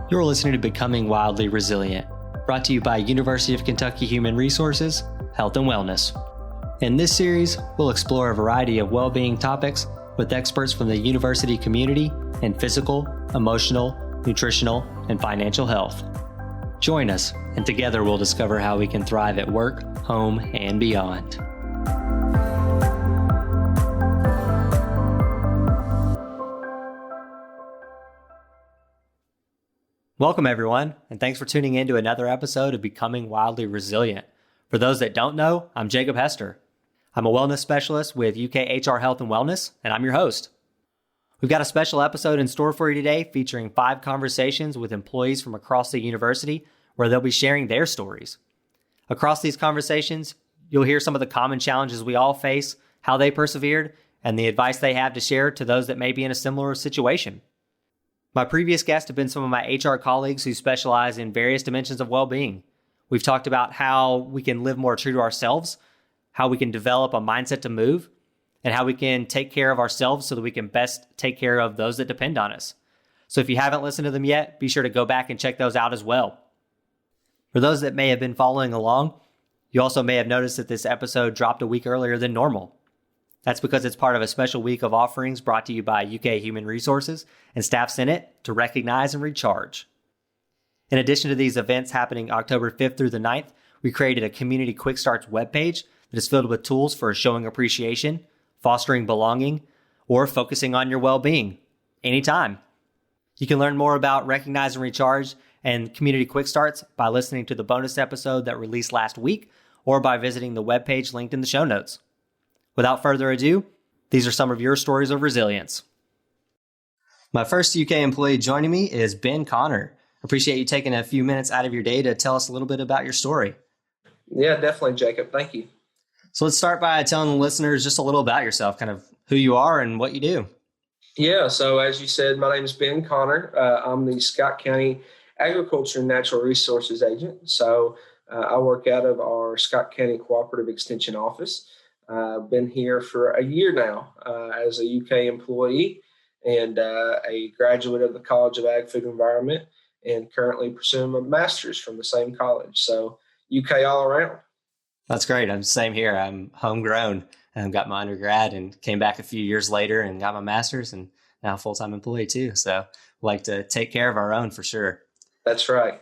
You're listening to Becoming Wildly Resilient, brought to you by University of Kentucky Human Resources, Health and Wellness. In this series, we'll explore a variety of well-being topics with experts from the university community in physical, emotional, nutritional, and financial health. Join us, and together we'll discover how we can thrive at work, home, and beyond. Welcome, everyone, and thanks for tuning in to another episode of Becoming Wildly Resilient. For those that don't know, I'm Jakob Hester. I'm a wellness specialist with UK HR Health and Wellness, and I'm your host. We've got a special episode in store for you today featuring 5 conversations with employees from across the university where they'll be sharing their stories. Across these conversations, you'll hear some of the common challenges we all face, how they persevered, and the advice they have to share to those that may be in a similar situation. My previous guests have been some of my HR colleagues who specialize in various dimensions of well-being. We've talked about how we can live more true to ourselves, how we can develop a mindset to move, and how we can take care of ourselves so that we can best take care of those that depend on us. So if you haven't listened to them yet, be sure to go back and check those out as well. For those that may have been following along, you also may have noticed that this episode dropped a week earlier than normal. That's because it's part of a special week of offerings brought to you by UK Human Resources and Staff Senate to recognize and recharge. In addition to these events happening October 5th through the 9th, we created a Community Quick Starts webpage that is filled with tools for showing appreciation, fostering belonging, or focusing on your well-being anytime. You can learn more about Recognize and Recharge and Community Quick Starts by listening to the bonus episode that released last week or by visiting the webpage linked in the show notes. Without further ado, these are some of your stories of resilience. My first UK employee joining me is Ben Connor. Appreciate you taking a few minutes out of your day to tell us a little bit about your story. Yeah, definitely, Jacob. Thank you. So let's start by telling the listeners just a little about yourself, kind of who you are and what you do. Yeah, so as you said, my name is Ben Connor. I'm the Scott County Agriculture and Natural Resources Agent. So I work out of our Scott County Cooperative Extension Office. I've been here for a year now as a UK employee and a graduate of the College of Ag, Food and Environment, and currently pursuing a master's from the same college. So UK all around. That's great. I'm the same here. I'm homegrown and got my undergrad and came back a few years later and got my master's and now a full-time employee too. So like to take care of our own for sure. That's right.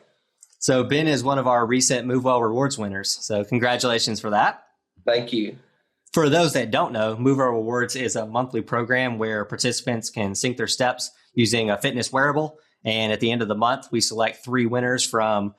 So Ben is one of our recent Move Well Rewards winners. So congratulations for that. Thank you. For those that don't know, Move Well Rewards is a monthly program where participants can sync their steps using a fitness wearable. And at the end of the month, we select 3 winners from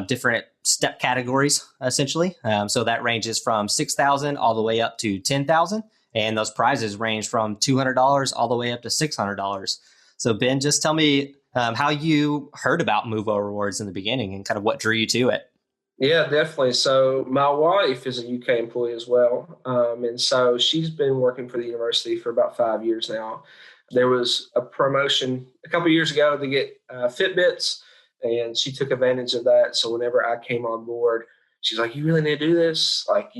different step categories, essentially. So that ranges from $6,000 all the way up to $10,000. And those prizes range from $200 all the way up to $600. So Ben, just tell me how you heard about Move Well Rewards in the beginning and kind of what drew you to it. Yeah, definitely. So my wife is a UK employee as well. And so she's been working for the university for about 5 years now. There was a promotion a couple of years ago to get Fitbits, and she took advantage of that. So whenever I came on board, she's like, you really need to do this. Like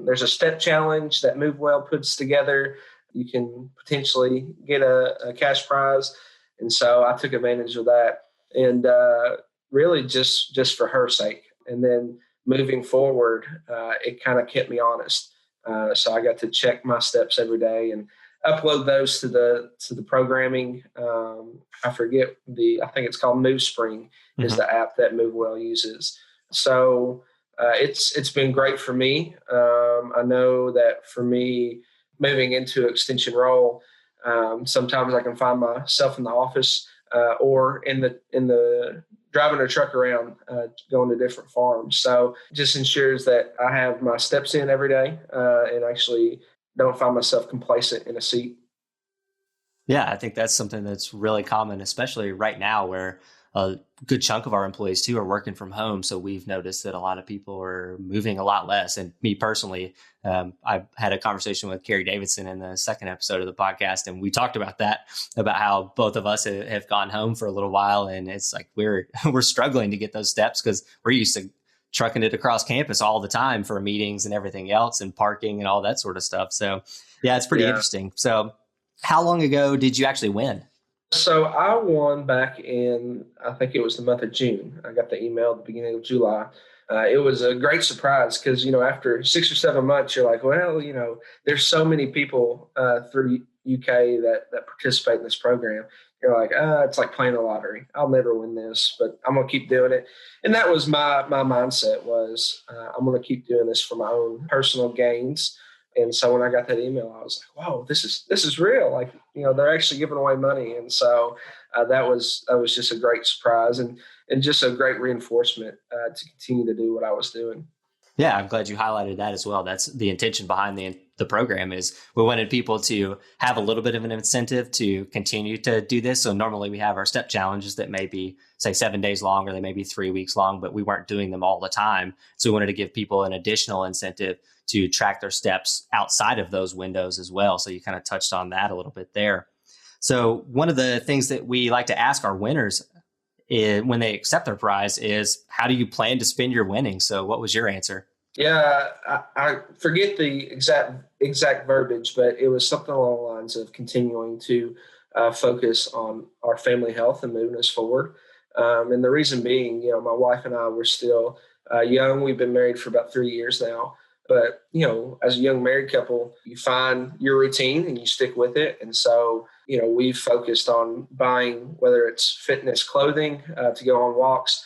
there's a step challenge that Move Well puts together. You can potentially get a cash prize. And so I took advantage of that and really just for her sake. And then moving forward, it kind of kept me honest. So I got to check my steps every day and upload those to the programming. I forget I think it's called MoveSpring is the app that MoveWell uses. So it's been great for me. I know that for me, moving into an extension role, sometimes I can find myself in the office or in the driving a truck around, going to different farms. So it just ensures that I have my steps in every day and actually don't find myself complacent in a seat. Yeah, I think that's something that's really common, especially right now where a good chunk of our employees too are working from home. So we've noticed that a lot of people are moving a lot less. And me personally, I had a conversation with Carrie Davidson in the second episode of the podcast, and we talked about that, about how both of us have gone home for a little while. And it's like we're struggling to get those steps because we're used to trucking it across campus all the time for meetings and everything else and parking and all that sort of stuff. So yeah, it's pretty interesting. So how long ago did you actually win? So I won back in, I think it was the month of June. I got the email at the beginning of July. It was a great surprise because, after 6 or 7 months, you're like, well, there's so many people through UK that participate in this program. You're like, it's like playing the lottery. I'll never win this, but I'm going to keep doing it. And that was my mindset was I'm going to keep doing this for my own personal gains. And so when I got that email, I was like, "Whoa, this is real! Like, they're actually giving away money." And so that was just a great surprise and just a great reinforcement to continue to do what I was doing. Yeah, I'm glad you highlighted that as well. That's the intention behind the program is we wanted people to have a little bit of an incentive to continue to do this. So normally we have our step challenges that may be, say, 7 days long, or they may be 3 weeks long, but we weren't doing them all the time. So we wanted to give people an additional incentive to track their steps outside of those windows as well. So you kind of touched on that a little bit there. So one of the things that we like to ask our winners when they accept their prize is, how do you plan to spend your winnings? So what was your answer? Yeah, I forget the exact verbiage, but it was something along the lines of continuing to focus on our family health and moving us forward. And the reason being, my wife and I were still young. We've been married for about 3 years now. But, as a young married couple, you find your routine and you stick with it. And so, we've focused on buying, whether it's fitness clothing to go on walks.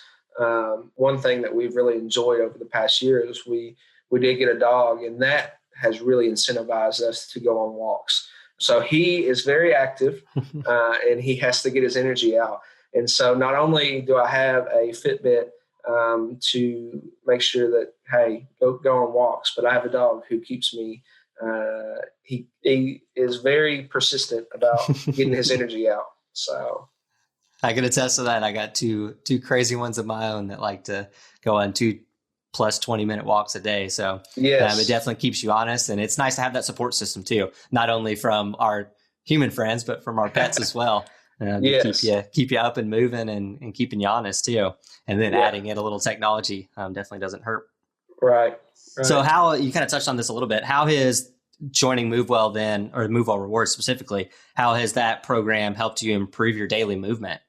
One thing that we've really enjoyed over the past year is we did get a dog, and that has really incentivized us to go on walks. So he is very active and he has to get his energy out. And so not only do I have a Fitbit to make sure that, hey, go on walks, but I have a dog who keeps me. He is very persistent about getting his energy out. So I can attest to that. I got two crazy ones of my own that like to go on 2 plus 20-minute walks a day. So yes. It definitely keeps you honest, and it's nice to have that support system too, not only from our human friends but from our pets as well. Yes. keep you up and moving and keeping you honest too. And then adding in a little technology definitely doesn't hurt. Right. So how, you kind of touched on this a little bit, how has joining MoveWell then, or MoveWell Rewards specifically, how has that program helped you improve your daily movement?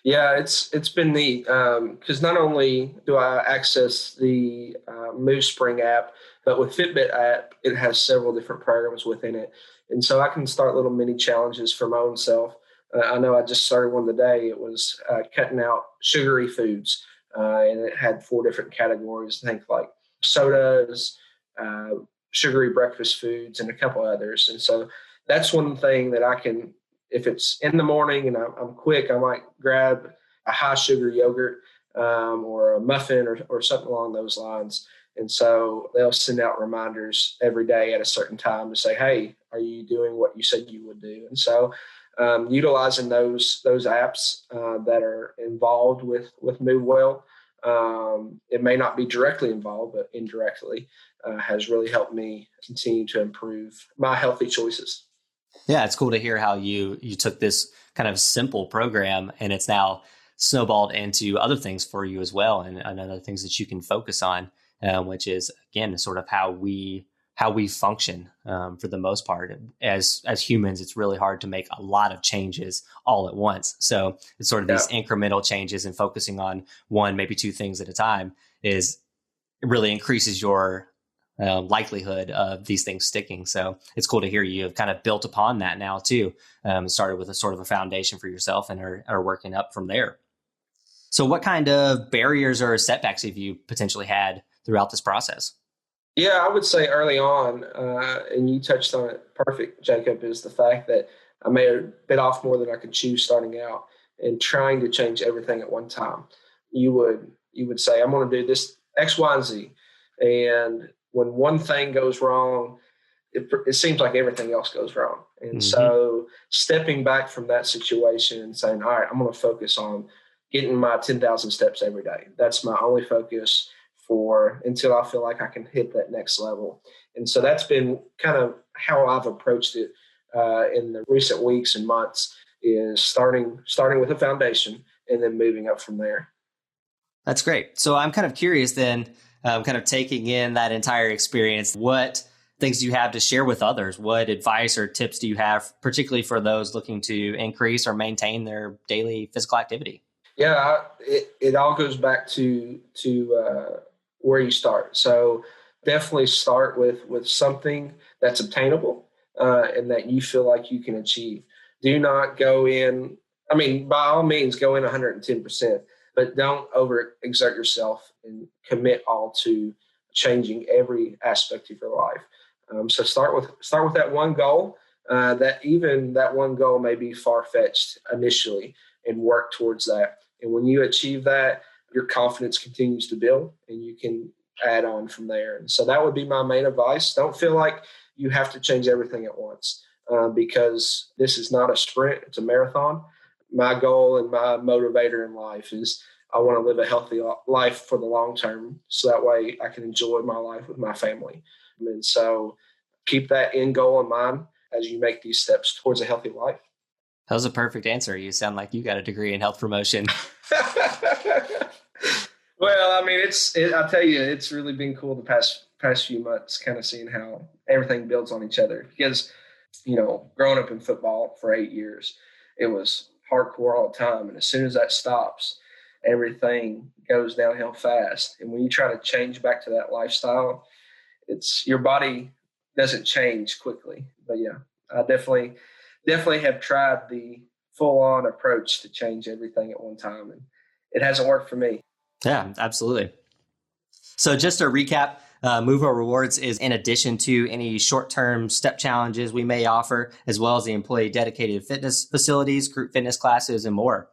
Yeah, it's been neat because not only do I access the MoveSpring app, but with Fitbit app, it has several different programs within it. And so I can start little mini challenges for my own self. I know I just started one today. It was cutting out sugary foods, and it had 4 different categories, I think, like sodas, sugary breakfast foods, and a couple others. And so that's one thing that I can, if it's in the morning and I'm quick, I might grab a high sugar yogurt or a muffin or something along those lines. And so they'll send out reminders every day at a certain time to say, hey, are you doing what you said you would do? And so utilizing those apps that are involved with MoveWell, it may not be directly involved, but indirectly has really helped me continue to improve my healthy choices. Yeah, it's cool to hear how you took this kind of simple program and it's now snowballed into other things for you as well, and other things that you can focus on, which is, again, sort of how we function for the most part. As humans, it's really hard to make a lot of changes all at once. So it's sort of these incremental changes and focusing on 1, maybe 2 things at a time it really increases your likelihood of these things sticking. So it's cool to hear you have kind of built upon that now too. Started with a sort of a foundation for yourself and are working up from there. So what kind of barriers or setbacks have you potentially had throughout this process? Yeah, I would say early on, and you touched on it perfect, Jacob, is the fact that I may have bit off more than I could chew starting out and trying to change everything at one time. You would say, I'm going to do this X, Y, and Z. And when one thing goes wrong, it seems like everything else goes wrong. And so stepping back from that situation and saying, all right, I'm going to focus on getting my 10,000 steps every day. That's my only focus until I feel like I can hit that next level. And so that's been kind of how I've approached it in the recent weeks and months, is starting with a foundation and then moving up from there. That's great. So I'm kind of curious then, kind of taking in that entire experience, what things do you have to share with others? What advice or tips do you have, particularly for those looking to increase or maintain their daily physical activity? Yeah, it all goes back to where you start. So definitely start with something that's obtainable and that you feel like you can achieve. Do not go in. I mean, by all means, go in 110%, but don't overexert yourself and commit all to changing every aspect of your life. So start with that one goal. That one goal may be far fetched initially, and work towards that. And when you achieve that, your confidence continues to build and you can add on from there. And so that would be my main advice. Don't feel like you have to change everything at once because this is not a sprint, it's a marathon. My goal and my motivator in life is I want to live a healthy life for the long term so that way I can enjoy my life with my family. And so keep that end goal in mind as you make these steps towards a healthy life. That was a perfect answer. You sound like you got a degree in health promotion. Well, I mean, I tell you, it's really been cool the past few months, kind of seeing how everything builds on each other. Because, growing up in football for 8 years, it was hardcore all the time. And as soon as that stops, everything goes downhill fast. And when you try to change back to that lifestyle, your body doesn't change quickly. But yeah, I definitely have tried the full-on approach to change everything at one time, and it hasn't worked for me. Yeah, absolutely. So just to recap, Movo Rewards is in addition to any short-term step challenges we may offer, as well as the employee-dedicated fitness facilities, group fitness classes, and more.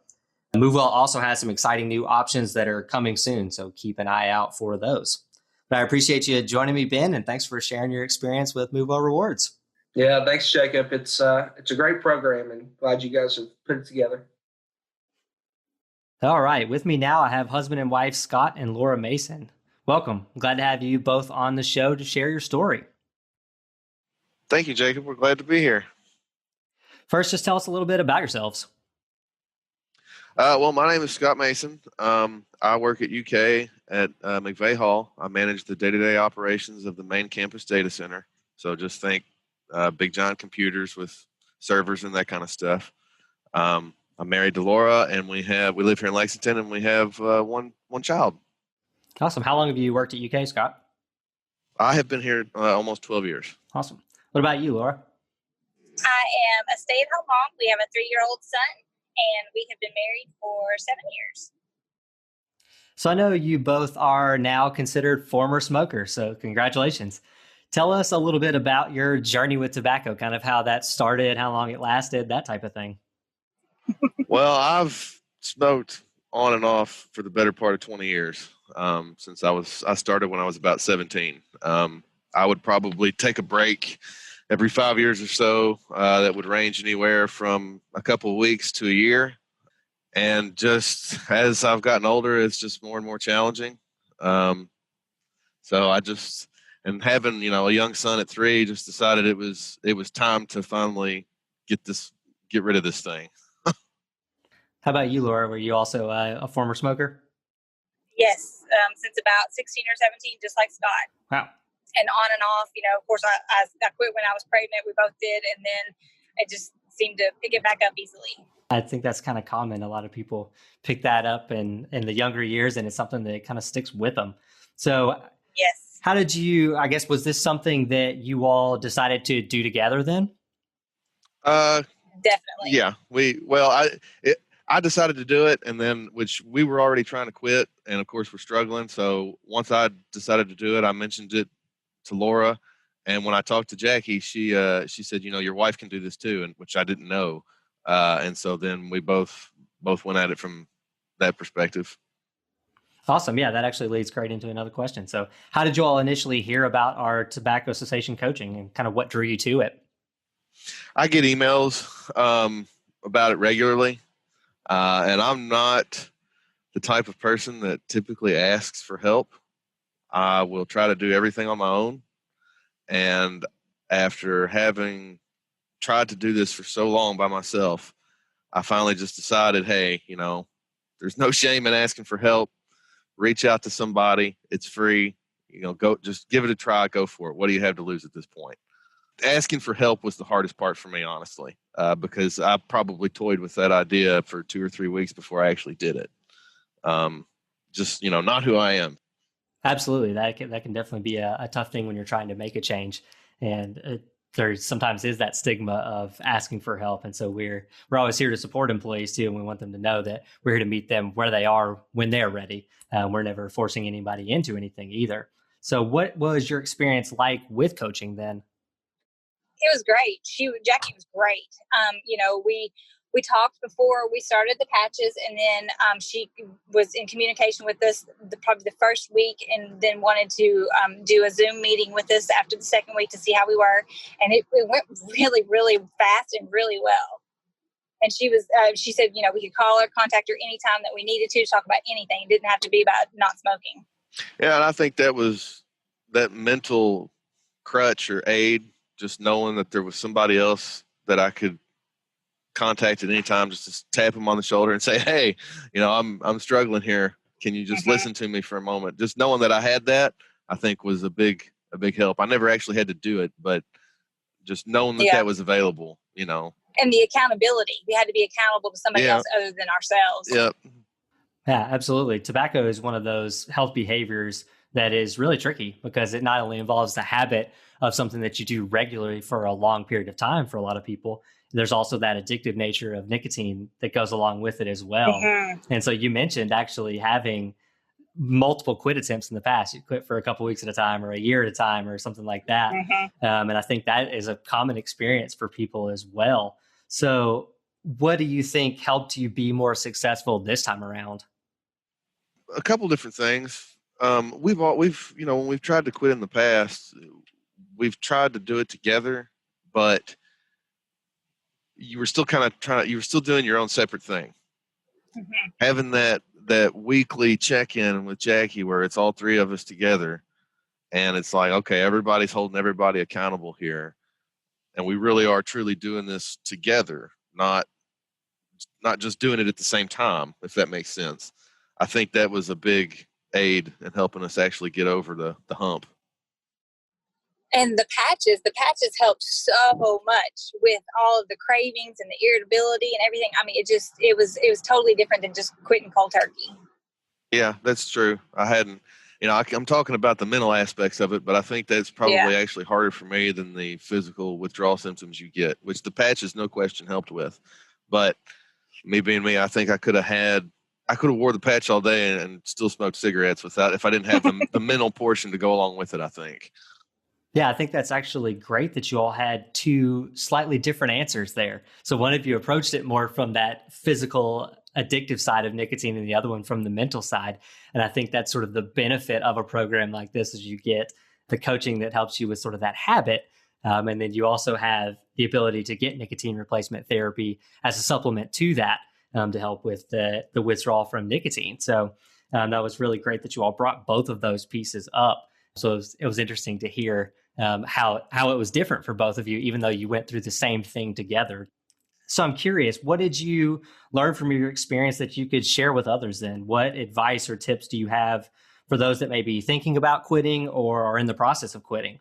Movo also has some exciting new options that are coming soon, so keep an eye out for those. But I appreciate you joining me, Ben, and thanks for sharing your experience with Movo Rewards. Yeah, thanks, Jacob. It's a great program, and glad you guys have put it together. All right. With me now, I have husband and wife, Scott and Laura Mason. Welcome. I'm glad to have you both on the show to share your story. Thank you, Jacob. We're glad to be here. First, just tell us a little bit about yourselves. Well, my name is Scott Mason. I work at UK at McVeigh Hall. I manage the day-to-day operations of the main campus data center. So just think big giant computers with servers and that kind of stuff. I'm married to Laura, and we live here in Lexington, and we have one child. Awesome. How long have you worked at UK, Scott? I have been here almost 12 years. Awesome. What about you, Laura? I am a stay-at-home mom. We have a 3-year-old son, and we have been married for 7 years. So I know you both are now considered former smokers, so congratulations. Tell us a little bit about your journey with tobacco, kind of how that started, how long it lasted, that type of thing. Well, I've smoked on and off for the better part of 20 years since I started when I was about 17. I would probably take a break every 5 years or so. That would range anywhere from a couple of weeks to a year. And just as I've gotten older, it's just more and more challenging. So and having, a young son at 3, just decided it was time to finally get rid of this thing. How about you, Laura? Were you also a former smoker? Yes, since about 16 or 17, just like Scott. Wow. And on and off, of course, I quit when I was pregnant. We both did. And then it just seemed to pick it back up easily. I think that's kind of common. A lot of people pick that up in the younger years, and it's something that kind of sticks with them. So yes. How did you, was this something that you all decided to do together then? Definitely. Yeah. I decided to do it, and then which we were already trying to quit, and of course we're struggling. So once I decided to do it, I mentioned it to Laura, and when I talked to Jackie, she said, your wife can do this too, and which I didn't know, and so then we both went at it from that perspective. Awesome. Yeah, that actually leads great into another question. So how did you all initially hear about our tobacco cessation coaching, and kind of what drew you to it? I get emails about it regularly. And I'm not the type of person that typically asks for help. I will try to do everything on my own. And after having tried to do this for so long by myself, I finally just decided, hey, there's no shame in asking for help. Reach out to somebody. It's free. Go, just give it a try, go for it. What do you have to lose at this point? Asking for help was the hardest part for me, honestly, because I probably toyed with that idea for 2 or 3 weeks before I actually did it. Just, not who I am. Absolutely. That can definitely be a tough thing when you're trying to make a change. And there sometimes is that stigma of asking for help. And so we're always here to support employees too. And we want them to know that we're here to meet them where they are when they're ready. We're never forcing anybody into anything either. So what was your experience like with coaching then? It was great. Jackie was great. We talked before we started the patches, and then she was in communication with us probably the first week, and then wanted to do a Zoom meeting with us after the second week to see how we were. And it went really, really fast and really well. And she said, we could call her, contact her anytime that we needed to talk about anything. It didn't have to be about not smoking. Yeah, and I think that was that mental crutch or aid, just knowing that there was somebody else that I could contact at any time, just to tap them on the shoulder and say, hey, I'm struggling here. Can you just listen to me for a moment? Just knowing that I had that, I think was a big help. I never actually had to do it, but just knowing that was available, And the accountability. We had to be accountable to somebody else other than ourselves. Yep. Yeah, absolutely. Tobacco is one of those health behaviors that is really tricky because it not only involves the habit of something that you do regularly for a long period of time for a lot of people, there's also that addictive nature of nicotine that goes along with it as well. Mm-hmm. And so you mentioned actually having multiple quit attempts in the past. You quit for a couple of weeks at a time or a year at a time or something like that. Mm-hmm. And I think that is a common experience for people as well. So what do you think helped you be more successful this time around? A couple different things. We've when we've tried to quit in the past, we've tried to do it together, but you were still you were still doing your own separate thing. Mm-hmm. Having that weekly check-in with Jackie where it's all three of us together and it's like, okay, everybody's holding everybody accountable here. And we really are truly doing this together, not just doing it at the same time, if that makes sense. I think that was a big aid in helping us actually get over the hump. And the patches helped so much with all of the cravings and the irritability and everything. I mean, it was totally different than just quitting cold turkey. Yeah, that's true. I hadn't, I'm talking about the mental aspects of it, but I think that's probably actually harder for me than the physical withdrawal symptoms you get, which the patches, no question, helped with. But me being me, I think I could have wore the patch all day and still smoked cigarettes if I didn't have the mental portion to go along with it, I think. Yeah, I think that's actually great that you all had two slightly different answers there. So one of you approached it more from that physical addictive side of nicotine and the other one from the mental side. And I think that's sort of the benefit of a program like this is you get the coaching that helps you with sort of that habit. And then you also have the ability to get nicotine replacement therapy as a supplement to that to help with the withdrawal from nicotine. So that was really great that you all brought both of those pieces up. So it was interesting to hear how it was different for both of you, even though you went through the same thing together. So I'm curious, what did you learn from your experience that you could share with others then? What advice or tips do you have for those that may be thinking about quitting or are in the process of quitting?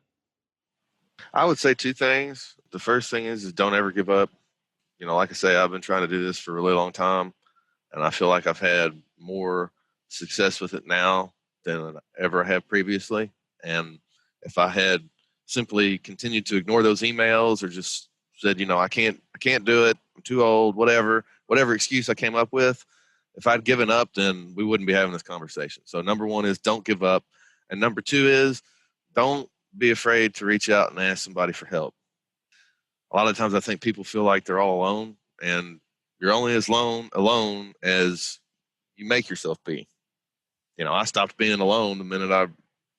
I would say two things. The first thing is don't ever give up. Like I say, I've been trying to do this for a really long time, and I feel like I've had more success with it now than I ever have previously. And if I had simply continued to ignore those emails or just said, I can't do it, I'm too old, whatever excuse I came up with, if I'd given up, then we wouldn't be having this conversation. So number one is don't give up. And number two is don't be afraid to reach out and ask somebody for help. A lot of times I think people feel like they're all alone, and you're only as alone as you make yourself be. I stopped being alone the minute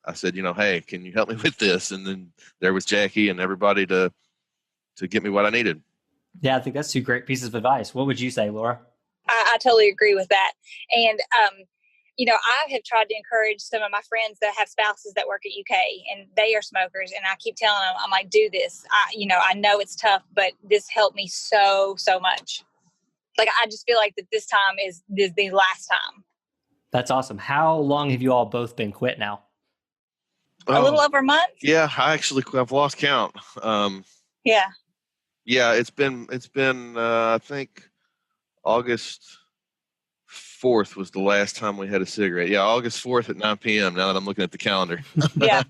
I said, hey, can you help me with this? And then there was Jackie and everybody to get me what I needed. Yeah, I think that's two great pieces of advice. What would you say, Laura? I totally agree with that. And, I have tried to encourage some of my friends that have spouses that work at UK and they are smokers. And I keep telling them, I'm like, do this. I know it's tough, but this helped me so, so much. Like, I just feel like that this time is the last time. That's awesome. How long have you all both been quit now? A little over a month? Yeah, I've lost count. Yeah. Yeah, it's been I think August 4th was the last time we had a cigarette. Yeah, August 4th at 9 p.m. Now that I'm looking at the calendar. Yeah.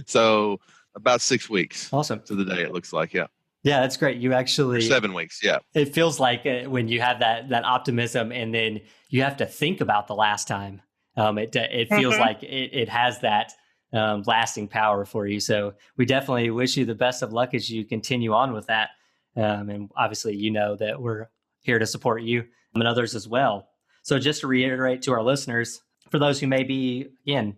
So about 6 weeks. Awesome. To the day, it looks like. Yeah. Yeah, that's great. You actually, or 7 weeks. Yeah. It feels like when you have that optimism and then you have to think about the last time. It feels like it has that lasting power for you. So we definitely wish you the best of luck as you continue on with that. And obviously, you know that we're here to support you and others as well. So just to reiterate to our listeners, for those who may be, again,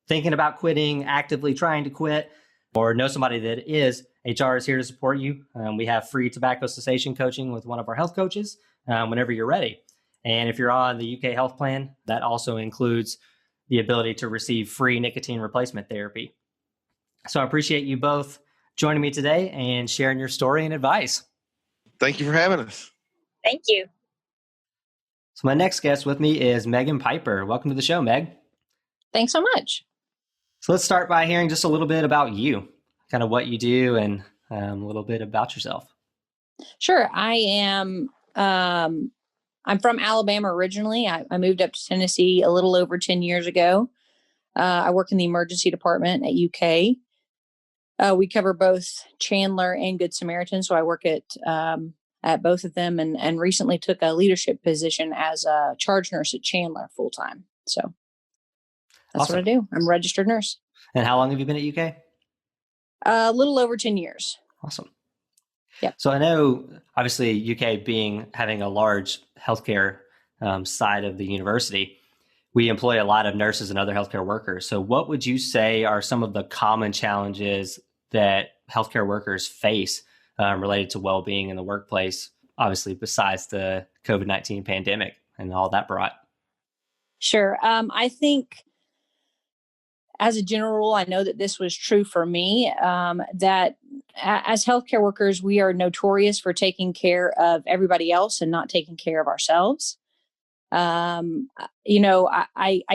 thinking about quitting, actively trying to quit, or know somebody that is, HR is here to support you. We have free tobacco cessation coaching with one of our health coaches whenever you're ready. And if you're on the UK health plan, that also includes the ability to receive free nicotine replacement therapy. So I appreciate you both joining me today and sharing your story and advice. Thank you for having us. Thank you. So my next guest with me is Megan Piper. Welcome to the show, Meg. Thanks so much. So let's start by hearing just a little bit about you, kind of what you do and a little bit about yourself. Sure. I am, I'm from Alabama originally. I moved up to Tennessee a little over 10 years ago. I work in the emergency department at UK. We cover both Chandler and Good Samaritan. So I work at both of them and recently took a leadership position as a charge nurse at Chandler full time. So that's Awesome. what I do. I'm a registered nurse. And how long have you been at UK? A little over 10 years. Awesome. Yep. So I know, obviously, UK having a large healthcare side of the university, we employ a lot of nurses and other healthcare workers. So what would you say are some of the common challenges that healthcare workers face related to well-being in the workplace, obviously, besides the COVID-19 pandemic and all that brought? Sure. I think as a general rule, I know that this was true for me, that as healthcare workers, we are notorious for taking care of everybody else and not taking care of ourselves. I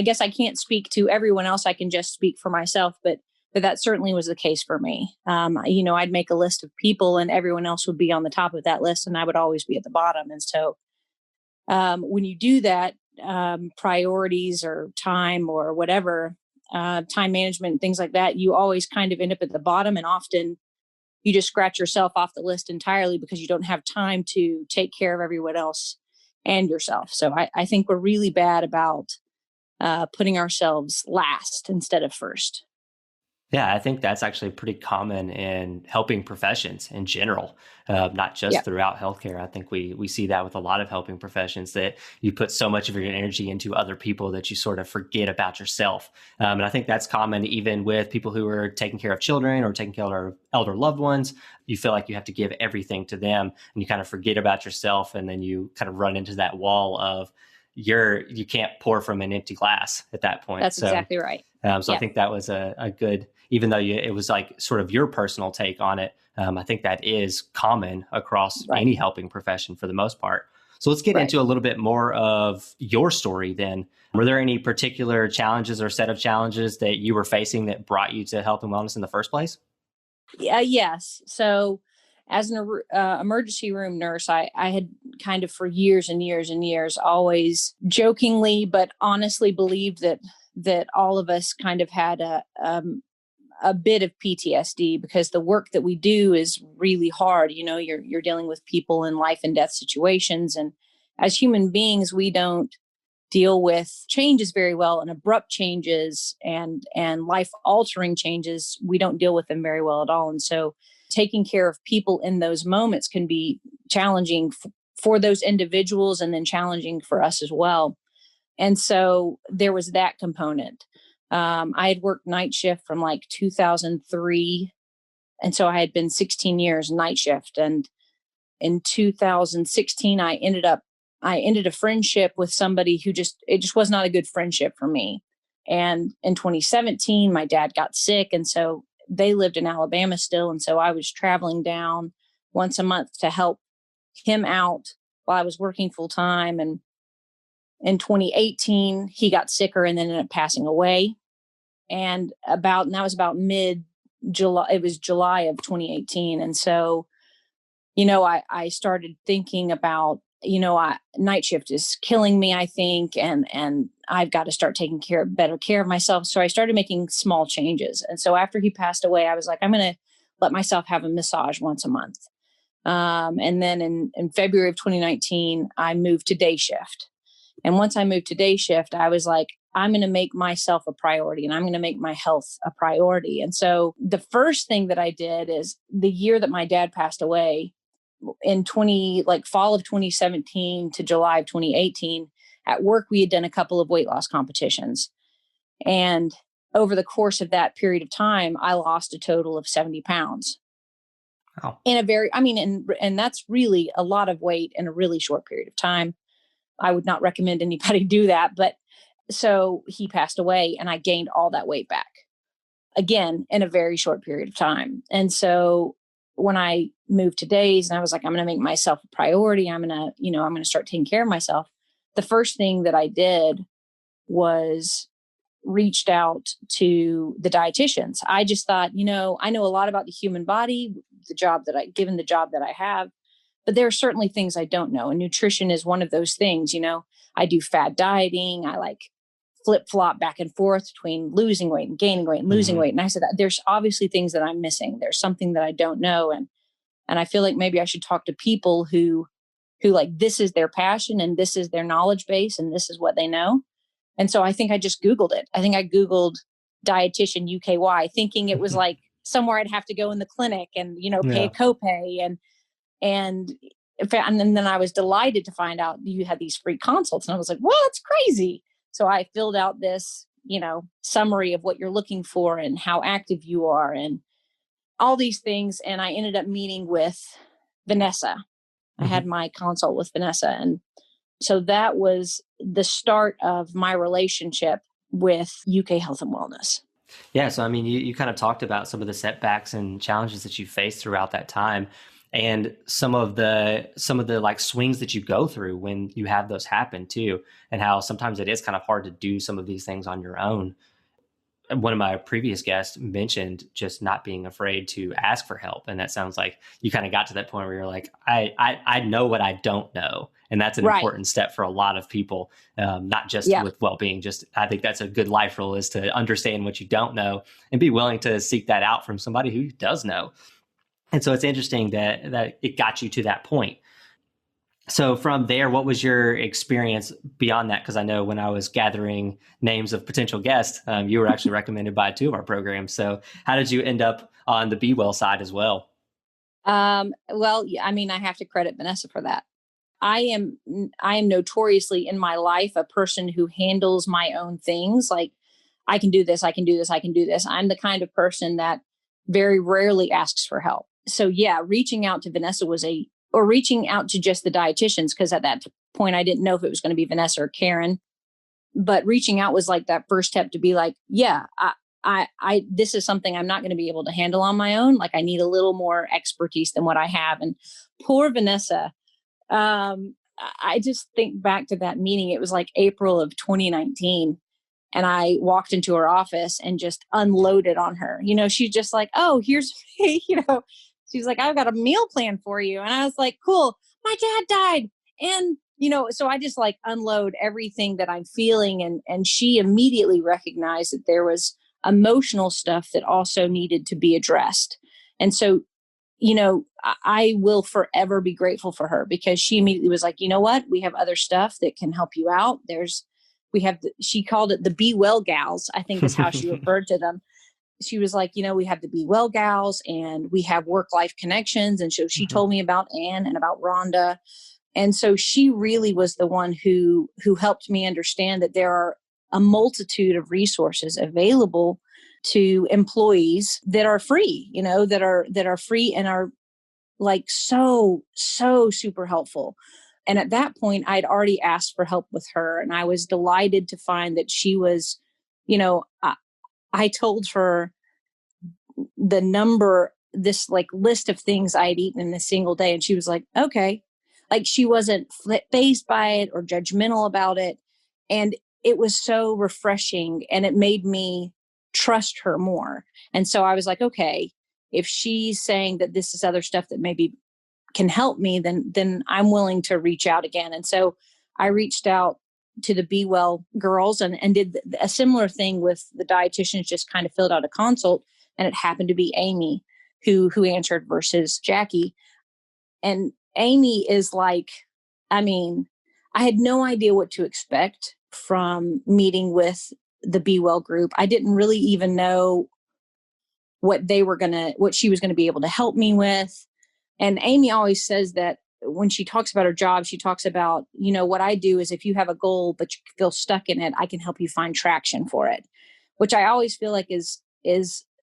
guess I can't speak to everyone else. I can just speak for myself, but that certainly was the case for me. I'd make a list of people and everyone else would be on the top of that list and I would always be at the bottom. And so when you do that, priorities or time or whatever, time management, things like that, you always kind of end up at the bottom and often you just scratch yourself off the list entirely because you don't have time to take care of everyone else and yourself. So I think we're really bad about putting ourselves last instead of first. Yeah, I think that's actually pretty common in helping professions in general, not just throughout healthcare. I think we see that with a lot of helping professions, that you put so much of your energy into other people that you sort of forget about yourself. And I think that's common even with people who are taking care of children or taking care of elder loved ones. You feel like you have to give everything to them and you kind of forget about yourself. And then you kind of run into that wall of you can't pour from an empty glass at that point. That's exactly right. I think that was a good, even though it was like sort of your personal take on it, I think that is common across any helping profession for the most part. So let's get into a little bit more of your story then. Were there any particular challenges or set of challenges that you were facing that brought you to health and wellness in the first place? Yes. So as an emergency room nurse, I had kind of for years and years and years always jokingly but honestly believed that all of us kind of had a bit of PTSD because the work that we do is really hard. You know, you're dealing with people in life and death situations. And as human beings, we don't deal with changes very well, and abrupt changes and life altering changes. We don't deal with them very well at all. And so taking care of people in those moments can be challenging for those individuals and then challenging for us as well. And so there was that component. I had worked night shift from like 2003. And so I had been 16 years night shift. And in 2016, I ended a friendship with somebody who it just was not a good friendship for me. And in 2017, my dad got sick. And so they lived in Alabama still. And so I was traveling down once a month to help him out while I was working full time. And in 2018, he got sicker and then ended up passing away. And that was about mid-July. It was July of 2018. And so, I started thinking about, night shift is killing me, I think, and I've got to start taking better care of myself. So I started making small changes. And so after he passed away, I was like, I'm going to let myself have a massage once a month. And then in February of 2019, I moved to day shift. And once I moved to day shift, I was like, I'm going to make myself a priority and I'm going to make my health a priority. And so the first thing that I did is the year that my dad passed away in fall of 2017 to July of 2018, at work, we had done a couple of weight loss competitions. And over the course of that period of time, I lost a total of 70 pounds. Wow. And that's really a lot of weight in a really short period of time. I would not recommend anybody do that. But so he passed away and I gained all that weight back again in a very short period of time. And so when I moved to days and I was like, I'm going to make myself a priority. I'm going to start taking care of myself. The first thing that I did was reached out to the dietitians. I just thought, I know a lot about the human body, given the job that I have, but there are certainly things I don't know. And nutrition is one of those things. I do fad dieting. I like flip-flop back and forth between losing weight and gaining weight and losing weight. And I said, there's obviously things that I'm missing. There's something that I don't know. And I feel like maybe I should talk to people who like, this is their passion and this is their knowledge base and this is what they know. And so I think I just Googled it. I think I Googled dietitian UKY, thinking it was like somewhere I'd have to go in the clinic and, pay a copay. And then I was delighted to find out you had these free consults. And I was like, well, that's crazy. So I filled out this, summary of what you're looking for and how active you are and all these things. And I ended up meeting with Vanessa. I had my consult with Vanessa. And so that was the start of my relationship with UK Health and Wellness. Yeah. So, you kind of talked about some of the setbacks and challenges that you faced throughout that time and some of the like swings that you go through when you have those happen too, and how sometimes it is kind of hard to do some of these things on your own. One of my previous guests mentioned just not being afraid to ask for help. And that sounds like you kind of got to that point where you're like, I know what I don't know. And that's an important step for a lot of people, not just with well-being. Just, I think that's a good life rule, is to understand what you don't know and be willing to seek that out from somebody who does know. And so it's interesting that it got you to that point. So from there, what was your experience beyond that? Because I know when I was gathering names of potential guests, you were actually recommended by 2 of our programs. So how did you end up on the Be Well side as well? I have to credit Vanessa for that. I am notoriously in my life a person who handles my own things. Like, I can do this, I can do this, I can do this. I'm the kind of person that very rarely asks for help. So yeah, reaching out to Vanessa or reaching out to just the dietitians, because at that point I didn't know if it was going to be Vanessa or Karen, but reaching out was like that first step to be like, yeah, I this is something I'm not going to be able to handle on my own. Like, I need a little more expertise than what I have. And poor Vanessa, I just think back to that meeting. It was like April of 2019. And I walked into her office and just unloaded on her. She's just like, oh, here's me, she's like, I've got a meal plan for you. And I was like, cool, my dad died. And, so I just like unload everything that I'm feeling. And she immediately recognized that there was emotional stuff that also needed to be addressed. And so, I will forever be grateful for her, because she immediately was like, you know what, we have other stuff that can help you out. She called it the Be Well gals, I think is how she referred to them. She was like, we have the Be Well gals and we have work-life connections. And so she told me about Anne and about Rhonda. And so she really was the one who helped me understand that there are a multitude of resources available to employees that are free, that are free and are like so super helpful. And at that point, I'd already asked for help with her, and I was delighted to find that she was, I told her this like list of things I'd eaten in a single day. And she was like, okay. Like, she wasn't fazed by it or judgmental about it. And it was so refreshing. And it made me trust her more. And so I was like, okay, if she's saying that this is other stuff that maybe can help me, then I'm willing to reach out again. And so I reached out to the Be Well girls and did a similar thing with the dietitians, just kind of filled out a consult, and it happened to be Amy who answered versus Jackie. And Amy is like, I mean, I had no idea what to expect from meeting with the Be Well group. I didn't really even know what she was going to be able to help me with. And Amy always says that when she talks about her job, she talks about, what I do is if you have a goal, but you feel stuck in it, I can help you find traction for it, which I always feel like is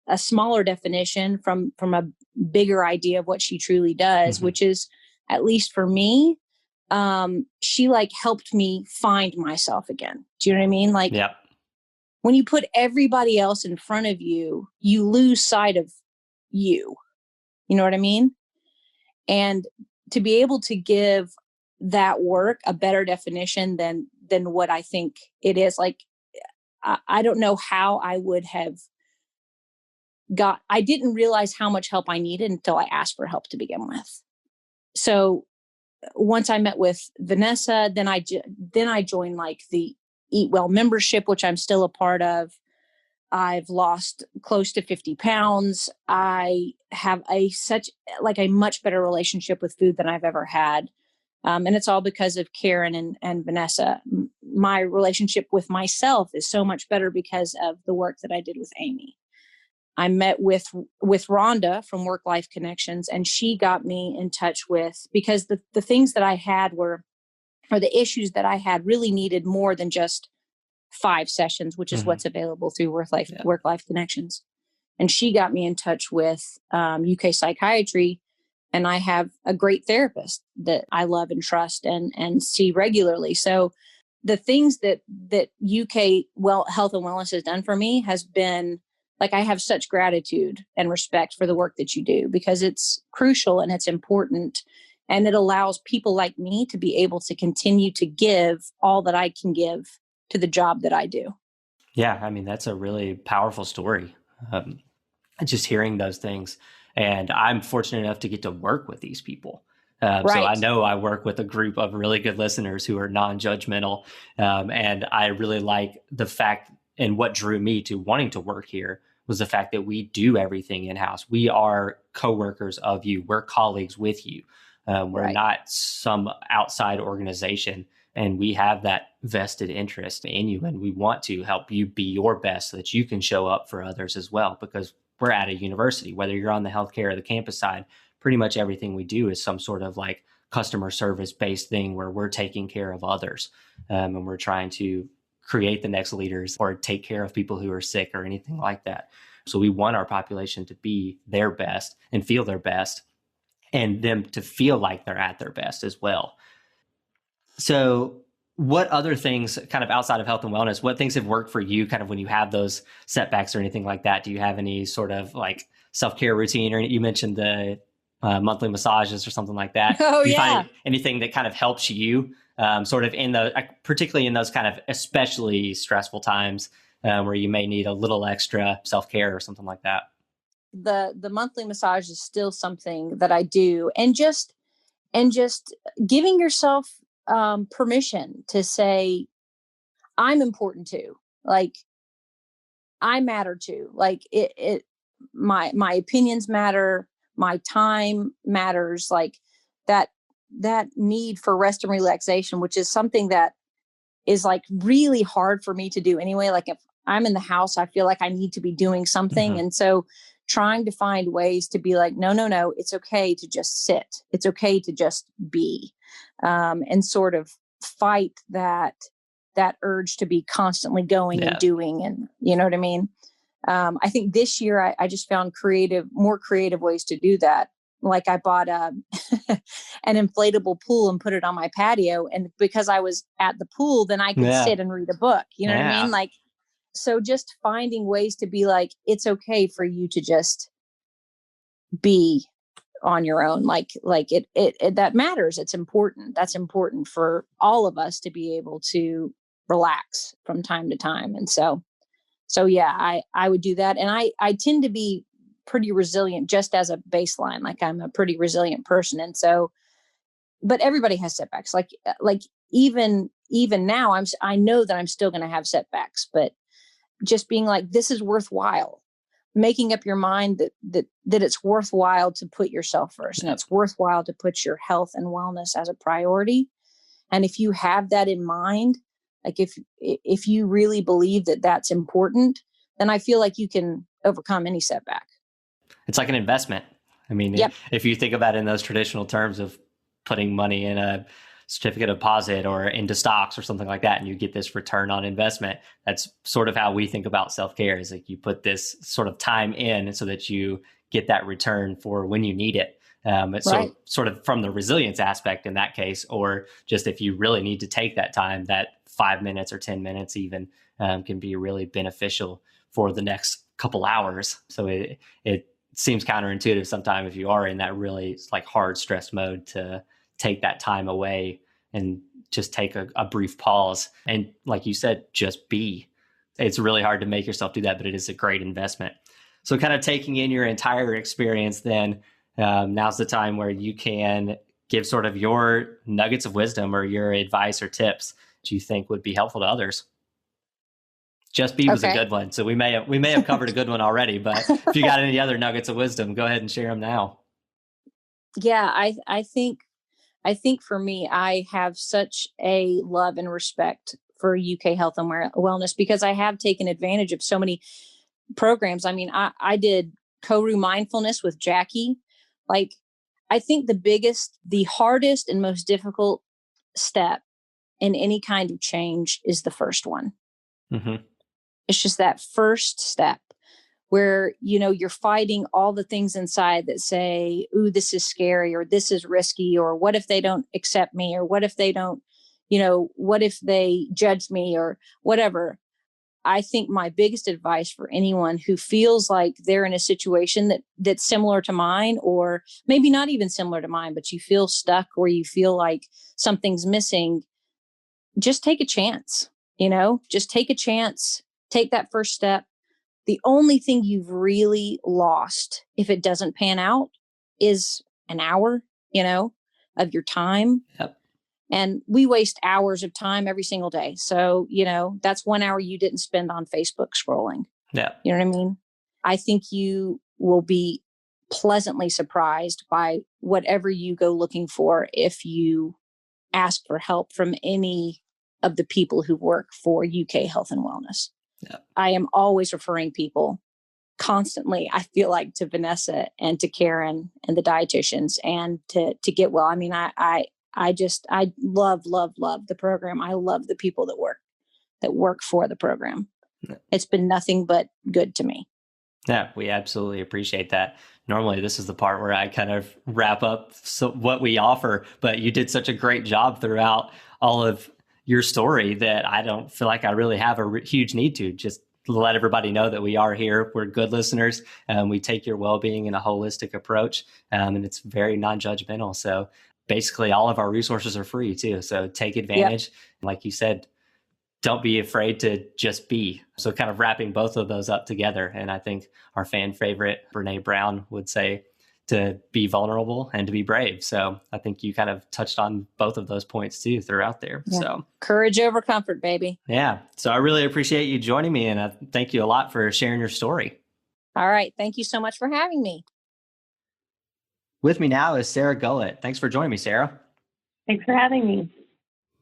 a smaller definition from a bigger idea of what she truly does, which is, at least for me, she like helped me find myself again. Do you know what I mean? Like, yep. When you put everybody else in front of you, you lose sight of you. You know what I mean? And to be able to give that work a better definition than what I think it is, like, I don't know how I would have I didn't realize how much help I needed until I asked for help to begin with. So once I met with Vanessa, then I joined like the Eat Well membership, which I'm still a part of. I've lost close to 50 pounds. I have a much better relationship with food than I've ever had. And it's all because of Karen and Vanessa. My relationship with myself is so much better because of the work that I did with Amy. I met with Rhonda from Work Life Connections, and she got me in touch with, because the things that I had or the issues that I had really needed more than just 5 sessions, which is what's available through Work Life Connections. And she got me in touch with UK Psychiatry, and I have a great therapist that I love and trust and see regularly. So the things that UK Health and Wellness has done for me has been, like, I have such gratitude and respect for the work that you do, because it's crucial and it's important. And it allows people like me to be able to continue to give all that I can give to the job that I do. Yeah. I mean, that's a really powerful story. Just hearing those things. And I'm fortunate enough to get to work with these people. Right. So I know I work with a group of really good listeners who are non-judgmental. And I really like the fact, and what drew me to wanting to work here was the fact that we do everything in-house. We are coworkers of you. We're colleagues with you. We're not some outside organization, and we have that vested interest in you. And we want to help you be your best so that you can show up for others as well, because we're at a university, whether you're on the healthcare or the campus side, pretty much everything we do is some sort of like customer service based thing where we're taking care of others. And we're trying to create the next leaders or take care of people who are sick or anything like that. So we want our population to be their best and feel their best, and them to feel like they're at their best as well. So what other things kind of outside of health and wellness, what things have worked for you kind of when you have those setbacks or anything like that? Do you have any sort of like self-care routine, or you mentioned the monthly massages or something like that? Oh, do you yeah. find anything that kind of helps you sort of particularly in those kind of especially stressful times where you may need a little extra self-care or something like that? The monthly massage is still something that I do, and just giving yourself permission to say, I'm important too. Like, I matter too. Like my opinions matter. My time matters. Like that need for rest and relaxation, which is something that is like really hard for me to do anyway. Like if I'm in the house, I feel like I need to be doing something. And so trying to find ways to be like, no, it's okay to just sit. It's okay to just be, and sort of fight that urge to be constantly going and doing, and you know what I mean? I think this year I just found more creative ways to do that. Like I bought an inflatable pool and put it on my patio. And because I was at the pool, then I could sit and read a book. You know what I mean? Like, so just finding ways to be like, it's okay for you to just be on your own. Like it that matters. It's important. That's important for all of us to be able to relax from time to time. And so So yeah, I would do that. And I tend to be pretty resilient just as a baseline. Like I'm a pretty resilient person. And so, but everybody has setbacks. Like even now I know that I'm still going to have setbacks, but just being like, this is worthwhile, making up your mind that it's worthwhile to put yourself first, and it's worthwhile to put your health and wellness as a priority. And if you have that in mind, like if you really believe that that's important, then I feel like you can overcome any setback. It's like an investment. I mean, Yep. If you think about it in those traditional terms of putting money in a certificate of deposit or into stocks or something like that, and you get this return on investment, that's sort of how we think about self-care, is like you put this sort of time in so that you get that return for when you need it. Right. So sort of from the resilience aspect in that case, or just if you really need to take that time, that 5 minutes or 10 minutes even can be really beneficial for the next couple hours. So it seems counterintuitive sometimes if you are in that really like hard stress mode to take that time away and just take a brief pause. And like you said, just be. It's really hard to make yourself do that, but it is a great investment. So kind of taking in your entire experience, then now's the time where you can give sort of your nuggets of wisdom or your advice or tips that you think would be helpful to others. Just be was a good one. So we may have covered a good one already, but if you got any other nuggets of wisdom, go ahead and share them now. Yeah, I think for me, I have such a love and respect for UK health and wellness because I have taken advantage of so many programs. I mean, I did Koru mindfulness with Jackie. Like, I think the hardest and most difficult step in any kind of change is the first one. Mm-hmm. It's just that first step where, you're fighting all the things inside that say, ooh, this is scary, or this is risky, or what if they don't accept me, or what if they don't, what if they judge me, or whatever. I think my biggest advice for anyone who feels like they're in a situation that's similar to mine, or maybe not even similar to mine, but you feel stuck or you feel like something's missing, just take a chance, just take a chance, take that first step. The only thing you've really lost if it doesn't pan out is an hour, of your time. Yep. And we waste hours of time every single day. So, that's 1 hour you didn't spend on Facebook scrolling. Yeah. You know what I mean? I think you will be pleasantly surprised by whatever you go looking for if you ask for help from any of the people who work for UK Health and Wellness. Yeah. I am always referring people constantly, I feel like, to Vanessa and to Karen and the dietitians and to Get Well. I mean, I love the program. I love the people that work for the program. Yeah. It's been nothing but good to me. Yeah, we absolutely appreciate that. Normally, this is the part where I kind of wrap up what we offer, but you did such a great job throughout all of your story that I don't feel like I really have a huge need to just let everybody know that we are here. We're good listeners. We take your well-being in a holistic approach, and it's very non-judgmental. So basically all of our resources are free too. So take advantage. Yep. Like you said, don't be afraid to just be. So kind of wrapping both of those up together. And I think our fan favorite, Brene Brown, would say to be vulnerable and to be brave. So I think you kind of touched on both of those points too throughout there. Yeah. So courage over comfort, baby. Yeah. So I really appreciate you joining me, and I thank you a lot for sharing your story. All right. Thank you so much for having me. With me now is Sarah Gullett. Thanks for joining me, Sarah. Thanks for having me.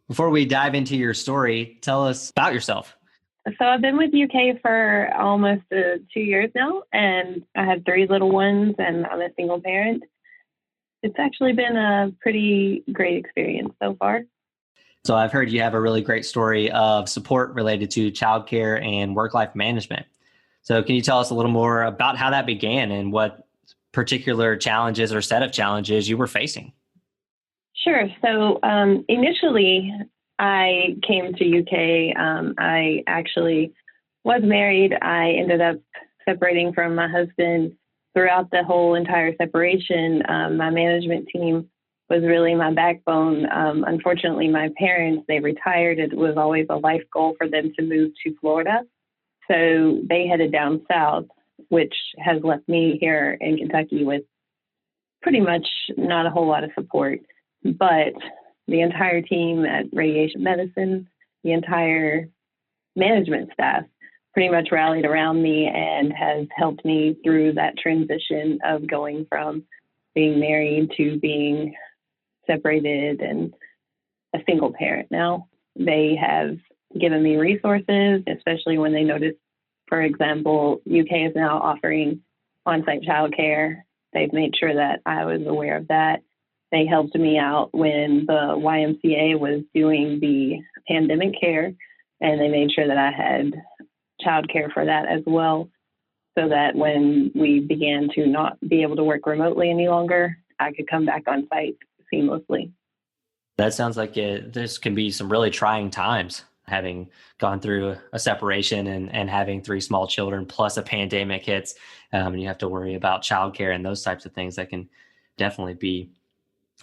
Before we dive into your story, tell us about yourself. So I've been with UK for almost 2 years now, and I have 3 little ones, and I'm a single parent. It's actually been a pretty great experience so far. So I've heard you have a really great story of support related to childcare and work-life management. So can you tell us a little more about how that began and what particular challenges or set of challenges you were facing? Sure. So initially, I came to UK. I actually was married. I ended up separating from my husband. Throughout the whole entire separation, my management team was really my backbone. Unfortunately, my parents, they retired. It was always a life goal for them to move to Florida. So they headed down south, which has left me here in Kentucky with pretty much not a whole lot of support. But the entire team at Radiation Medicine, the entire management staff pretty much rallied around me and has helped me through that transition of going from being married to being separated and a single parent now. They have given me resources, especially when they noticed, for example, UK is now offering on-site childcare. They've made sure that I was aware of that. They helped me out when the YMCA was doing the pandemic care, and they made sure that I had childcare for that as well, so that when we began to not be able to work remotely any longer, I could come back on site seamlessly. That sounds like this can be some really trying times, having gone through a separation and having 3 small children plus a pandemic hits, and you have to worry about childcare and those types of things. That can definitely be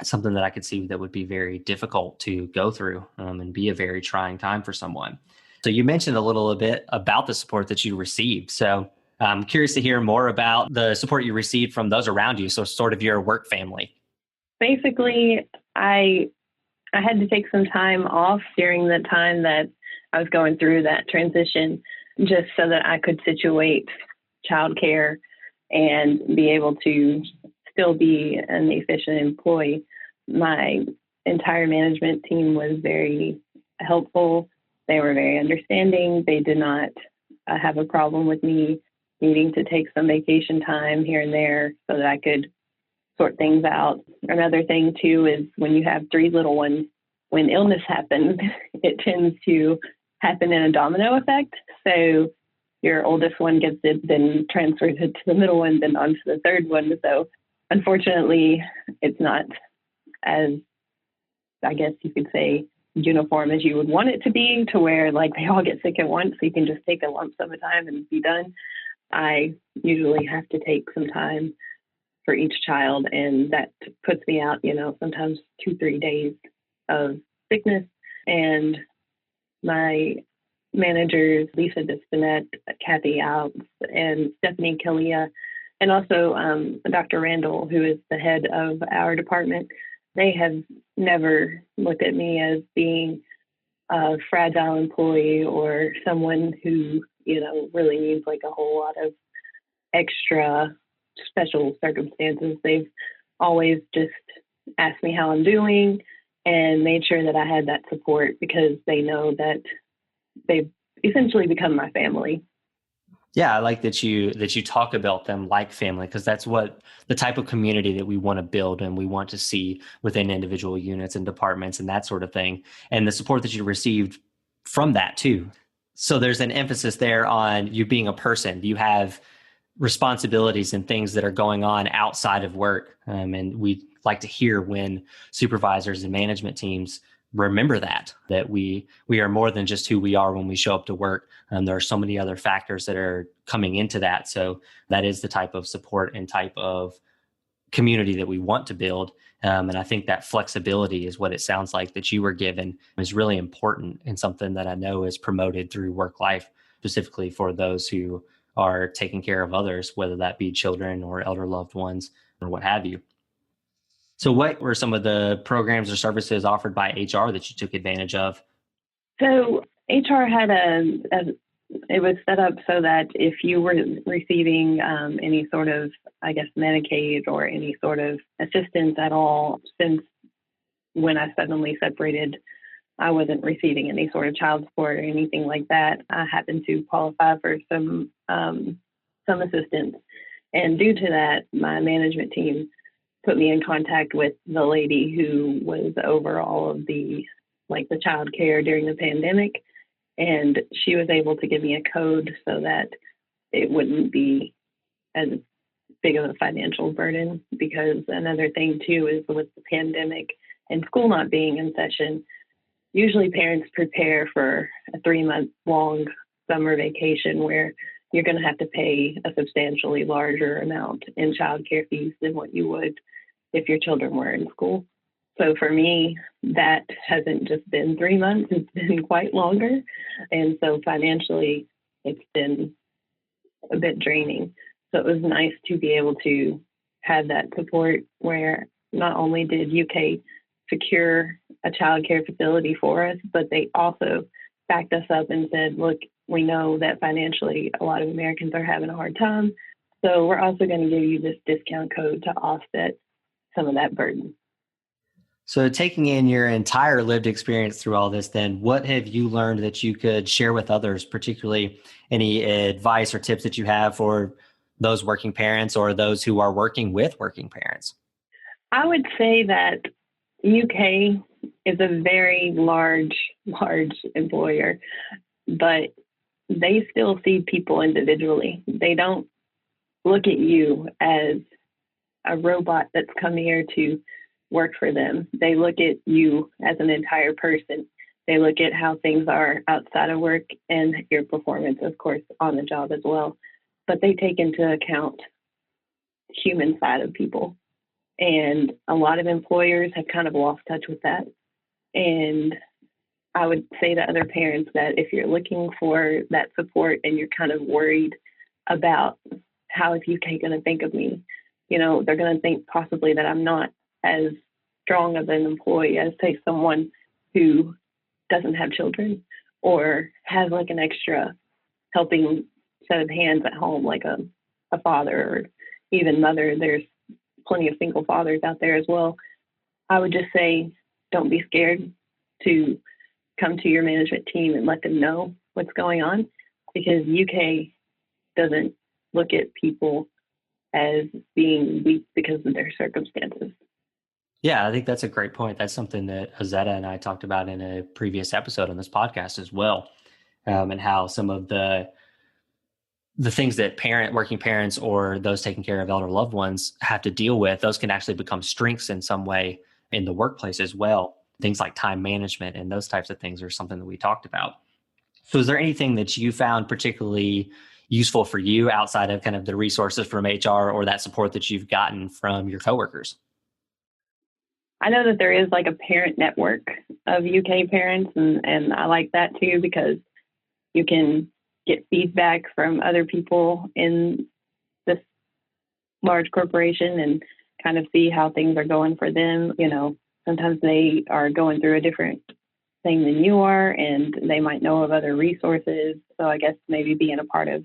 something that I could see that would be very difficult to go through, and be a very trying time for someone. So you mentioned a little bit about the support that you received. So I'm curious to hear more about the support you received from those around you. So sort of your work family. Basically, I had to take some time off during the time that I was going through that transition, just so that I could situate childcare and be able to still be an efficient employee. My entire management team was very helpful. They were very understanding. They did not have a problem with me needing to take some vacation time here and there so that I could sort things out. Another thing too is when you have 3 little ones, when illness happens, it tends to happen in a domino effect. So your oldest one gets it, then transfers it to the middle one, then on to the third one. So unfortunately, it's not as, I guess you could say, uniform as you would want it to be, to where like they all get sick at once, so you can just take a lump sum of time and be done. I usually have to take some time for each child, and that puts me out, sometimes 2-3 days of sickness. And my managers, Lisa Bispinet, Kathy Alps, and Stephanie Killia, and also Dr. Randall, who is the head of our department, they have never looked at me as being a fragile employee or someone who, really needs like a whole lot of extra special circumstances. They've always just asked me how I'm doing and made sure that I had that support, because they know that they've essentially become my family. Yeah, I like that you talk about them like family, because that's what the type of community that we want to build and we want to see within individual units and departments and that sort of thing. And the support that you received from that too. So there's an emphasis there on you being a person. You have responsibilities and things that are going on outside of work. And we like to hear when supervisors and management teams remember that we are more than just who we are when we show up to work. There are so many other factors that are coming into that. So that is the type of support and type of community that we want to build. And I think that flexibility is what it sounds like that you were given is really important, and something that I know is promoted through work life, specifically for those who are taking care of others, whether that be children or elder loved ones or what have you. So what were some of the programs or services offered by HR that you took advantage of? So HR had it was set up so that if you were receiving any sort of, I guess, Medicaid or any sort of assistance at all, since when I suddenly separated, I wasn't receiving any sort of child support or anything like that. I happened to qualify for some assistance. And due to that, my management team put me in contact with the lady who was over all of the child care during the pandemic. And she was able to give me a code so that it wouldn't be as big of a financial burden. Because another thing too is with the pandemic and school not being in session, usually parents prepare for a 3-month long summer vacation where you're going to have to pay a substantially larger amount in childcare fees than what you would if your children were in school. So for me, that hasn't just been 3 months, it's been quite longer. And so financially, it's been a bit draining. So it was nice to be able to have that support where not only did UK secure a child care facility for us, but they also backed us up and said, look, we know that financially a lot of Americans are having a hard time. So we're also going to give you this discount code to offset some of that burden. So taking in your entire lived experience through all this, then what have you learned that you could share with others, particularly any advice or tips that you have for those working parents or those who are working with working parents? I would say that UK is a very large employer, but they still see people individually. They don't look at you as a robot that's come here to work for them. They look at you as an entire person. They look at how things are outside of work and your performance, of course, on the job as well. But they take into account human side of people. And a lot of employers have kind of lost touch with that. And I would say to other parents that if you're looking for that support and you're kind of worried about how is UK going to think of me, you know, they're going to think possibly that I'm not as strong of an employee as, say, someone who doesn't have children or has like an extra helping set of hands at home, like a father or even mother. There's plenty of single fathers out there as well. I would just say, don't be scared to come to your management team and let them know what's going on, because UK doesn't look at people as being weak because of their circumstances. Yeah, I think that's a great point. That's something that Azetta and I talked about in a previous episode on this podcast as well, and how some of the things that working parents or those taking care of elder loved ones have to deal with, those can actually become strengths in some way in the workplace as well. Things like time management and those types of things are something that we talked about. So is there anything that you found particularly useful for you outside of kind of the resources from HR or that support that you've gotten from your coworkers? I know that there is like a parent network of UK parents, and I like that too, because you can get feedback from other people in this large corporation and kind of see how things are going for them. You know, sometimes they are going through a different thing than you are, and they might know of other resources. So I guess maybe being a part of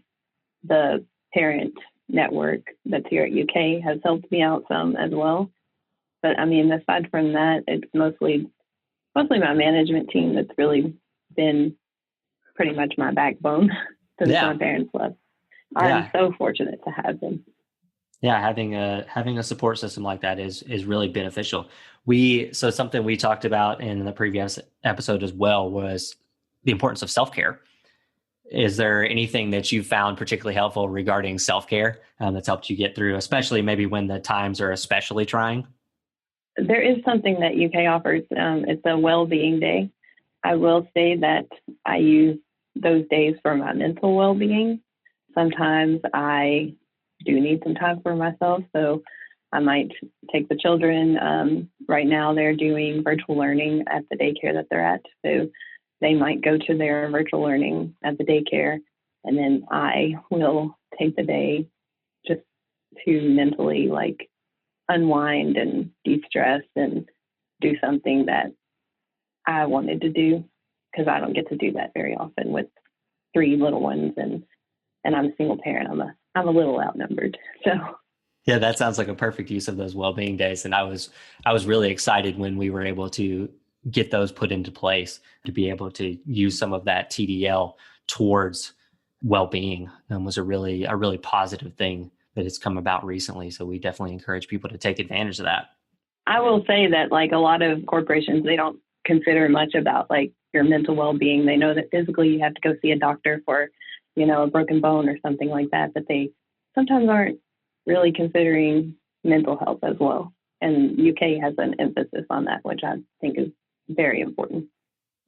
the parent network that's here at UK has helped me out some as well. But I mean, aside from that, it's mostly my management team that's really been pretty much my backbone since my parents left. I'm so fortunate to have them. Yeah, having a support system like that is really beneficial. So something we talked about in the previous episode as well was the importance of self-care. Is there anything that you found particularly helpful regarding self-care that's helped you get through, especially maybe when the times are especially trying? There is something that UK offers. It's a well-being day. I will say that I use those days for my mental well-being. Sometimes I do need some time for myself, so I might take the children. Right now they're doing virtual learning at the daycare that they're at, so they might go to their virtual learning at the daycare, and then I will take the day just to mentally like unwind and de-stress and do something that I wanted to do, because I don't get to do that very often with 3 little ones, and I'm a single parent. I'm a little outnumbered. So yeah, that sounds like a perfect use of those well-being days. And I was really excited when we were able to get those put into place to be able to use some of that TDL towards well-being. Was a really positive thing that has come about recently. So we definitely encourage people to take advantage of that. I will say that like a lot of corporations, they don't consider much about like your mental well-being. They know that physically you have to go see a doctor for, you know, a broken bone or something like that, but they sometimes aren't really considering mental health as well. And UK has an emphasis on that, which I think is very important.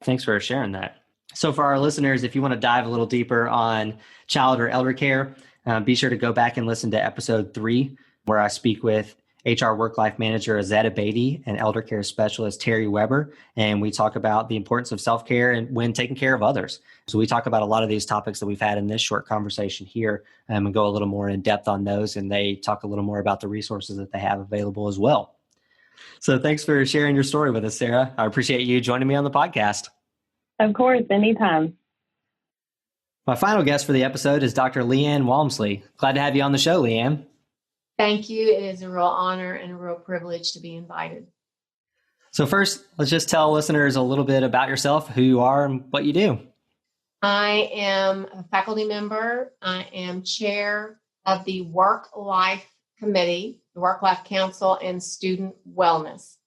Thanks for sharing that. So for our listeners, if you want to dive a little deeper on child or elder care, be sure to go back and listen to episode 3, where I speak with HR work-life manager Azetta Beatty and elder care specialist Terry Weber. And we talk about the importance of self-care and when taking care of others. So we talk about a lot of these topics that we've had in this short conversation here, and go a little more in depth on those. And they talk a little more about the resources that they have available as well. So thanks for sharing your story with us, Sarah. I appreciate you joining me on the podcast. Of course, anytime. My final guest for the episode is Dr. Leanne Walmsley. Glad to have you on the show, Leanne. Thank you. It is a real honor and a real privilege to be invited. So first, let's just tell listeners a little bit about yourself, who you are, and what you do. I am a faculty member. I am chair of the Work-Life Committee, the Work-Life Council, and Student Wellness.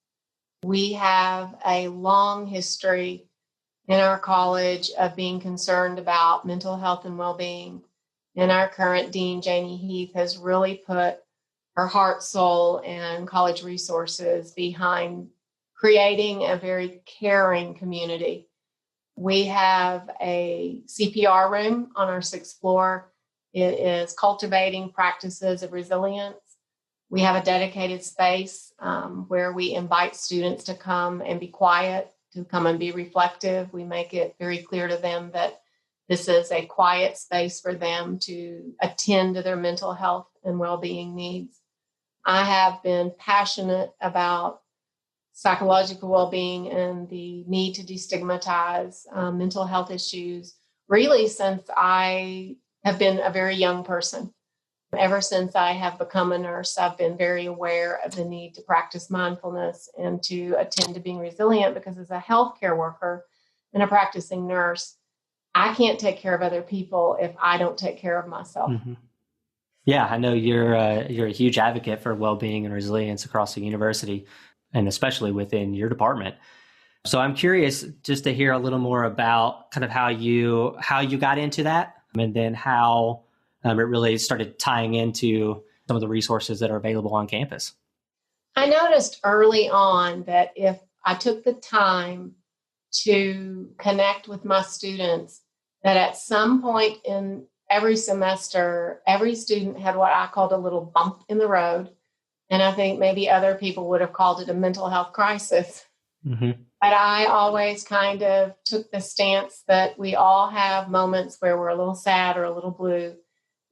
We have a long history in our college of being concerned about mental health and well-being. And our current dean, Janie Heath, has really put her heart, soul, and college resources behind creating a very caring community. We have a CPR room on our 6th floor. It is cultivating practices of resilience. We have a dedicated space where we invite students to come and be quiet, to come and be reflective. We make it very clear to them that this is a quiet space for them to attend to their mental health and well-being needs. I have been passionate about psychological well-being and the need to destigmatize mental health issues really since I have been a very young person. Ever since I have become a nurse, I've been very aware of the need to practice mindfulness and to attend to being resilient, because as a healthcare worker and a practicing nurse, I can't take care of other people if I don't take care of myself. Mm-hmm. Yeah, I know you're a huge advocate for well-being and resilience across the university, and especially within your department. So I'm curious just to hear a little more about kind of how you got into that, and then how it really started tying into some of the resources that are available on campus. I noticed early on that if I took the time to connect with my students, that at some point in every semester, every student had what I called a little bump in the road. And I think maybe other people would have called it a mental health crisis. Mm-hmm. But I always kind of took the stance that we all have moments where we're a little sad or a little blue.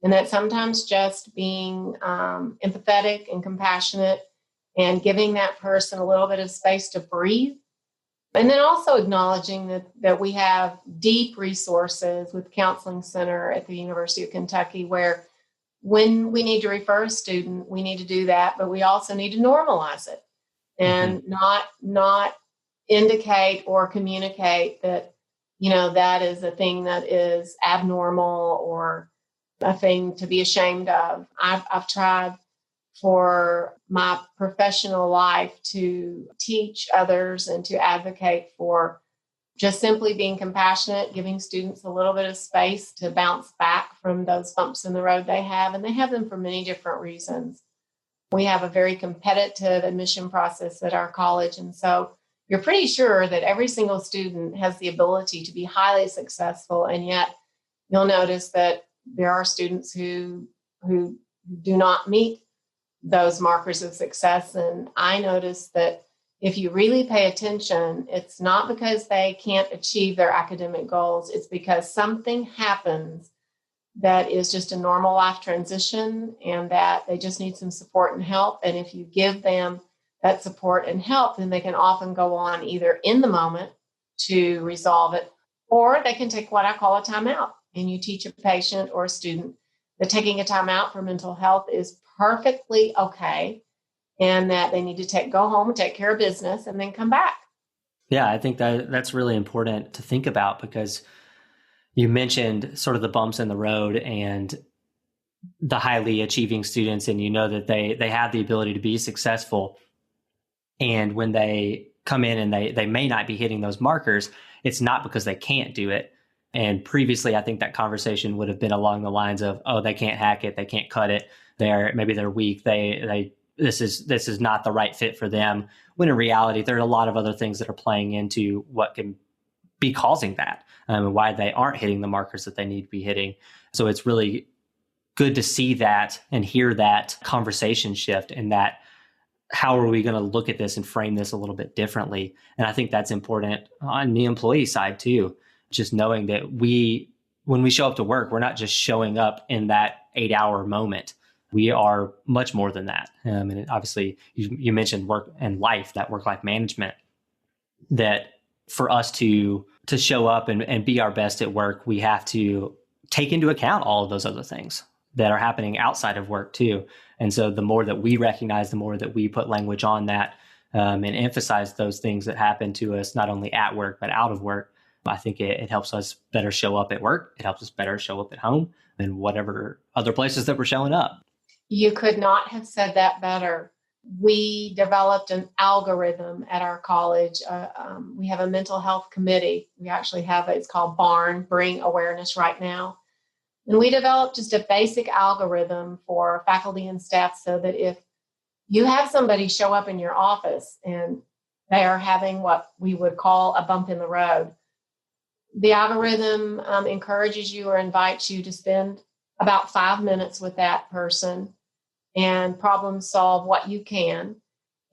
And that sometimes just being empathetic and compassionate and giving that person a little bit of space to breathe. And then also acknowledging that we have deep resources with Counseling Center at the University of Kentucky, where when we need to refer a student, we need to do that, but we also need to normalize it and not indicate or communicate that, that is a thing that is abnormal or a thing to be ashamed of. I've tried for my professional life to teach others and to advocate for just simply being compassionate, giving students a little bit of space to bounce back from those bumps in the road they have. And they have them for many different reasons. We have a very competitive admission process at our college. And so you're pretty sure that every single student has the ability to be highly successful. And yet you'll notice that there are students who do not meet those markers of success. And I noticed that if you really pay attention, it's not because they can't achieve their academic goals. It's because something happens that is just a normal life transition and that they just need some support and help. And if you give them that support and help, then they can often go on either in the moment to resolve it, or they can take what I call a timeout. And you teach a patient or a student that taking a timeout for mental health is perfectly okay, and that they need to go home and take care of business and then come back. Yeah, I think that's really important to think about, because you mentioned sort of the bumps in the road and the highly achieving students, and that they have the ability to be successful. And when they come in and they may not be hitting those markers, it's not because they can't do it. And previously, I think that conversation would have been along the lines of, oh, they can't hack it, they can't cut it, maybe they're weak, this is not the right fit for them. When in reality, there are a lot of other things that are playing into what can be causing that, and why they aren't hitting the markers that they need to be hitting. So it's really good to see that and hear that conversation shift, and that how are we going to look at this and frame this a little bit differently? And I think that's important on the employee side too. Just knowing that when we show up to work, we're not just showing up in that 8-hour moment. We are much more than that. And obviously you mentioned work and life, that work-life management, that for us to show up and be our best at work, we have to take into account all of those other things that are happening outside of work too. And so the more that we recognize, the more that we put language on that and emphasize those things that happen to us, not only at work, but out of work, I think it helps us better show up at work. It helps us better show up at home and whatever other places that we're showing up. You could not have said that better. We developed an algorithm at our college. We have a mental health committee. We actually have it's called BARN, Bring Awareness Right Now. And we developed just a basic algorithm for faculty and staff so that if you have somebody show up in your office and they are having what we would call a bump in the road, the algorithm encourages you or invites you to spend about 5 minutes with that person and problem solve what you can.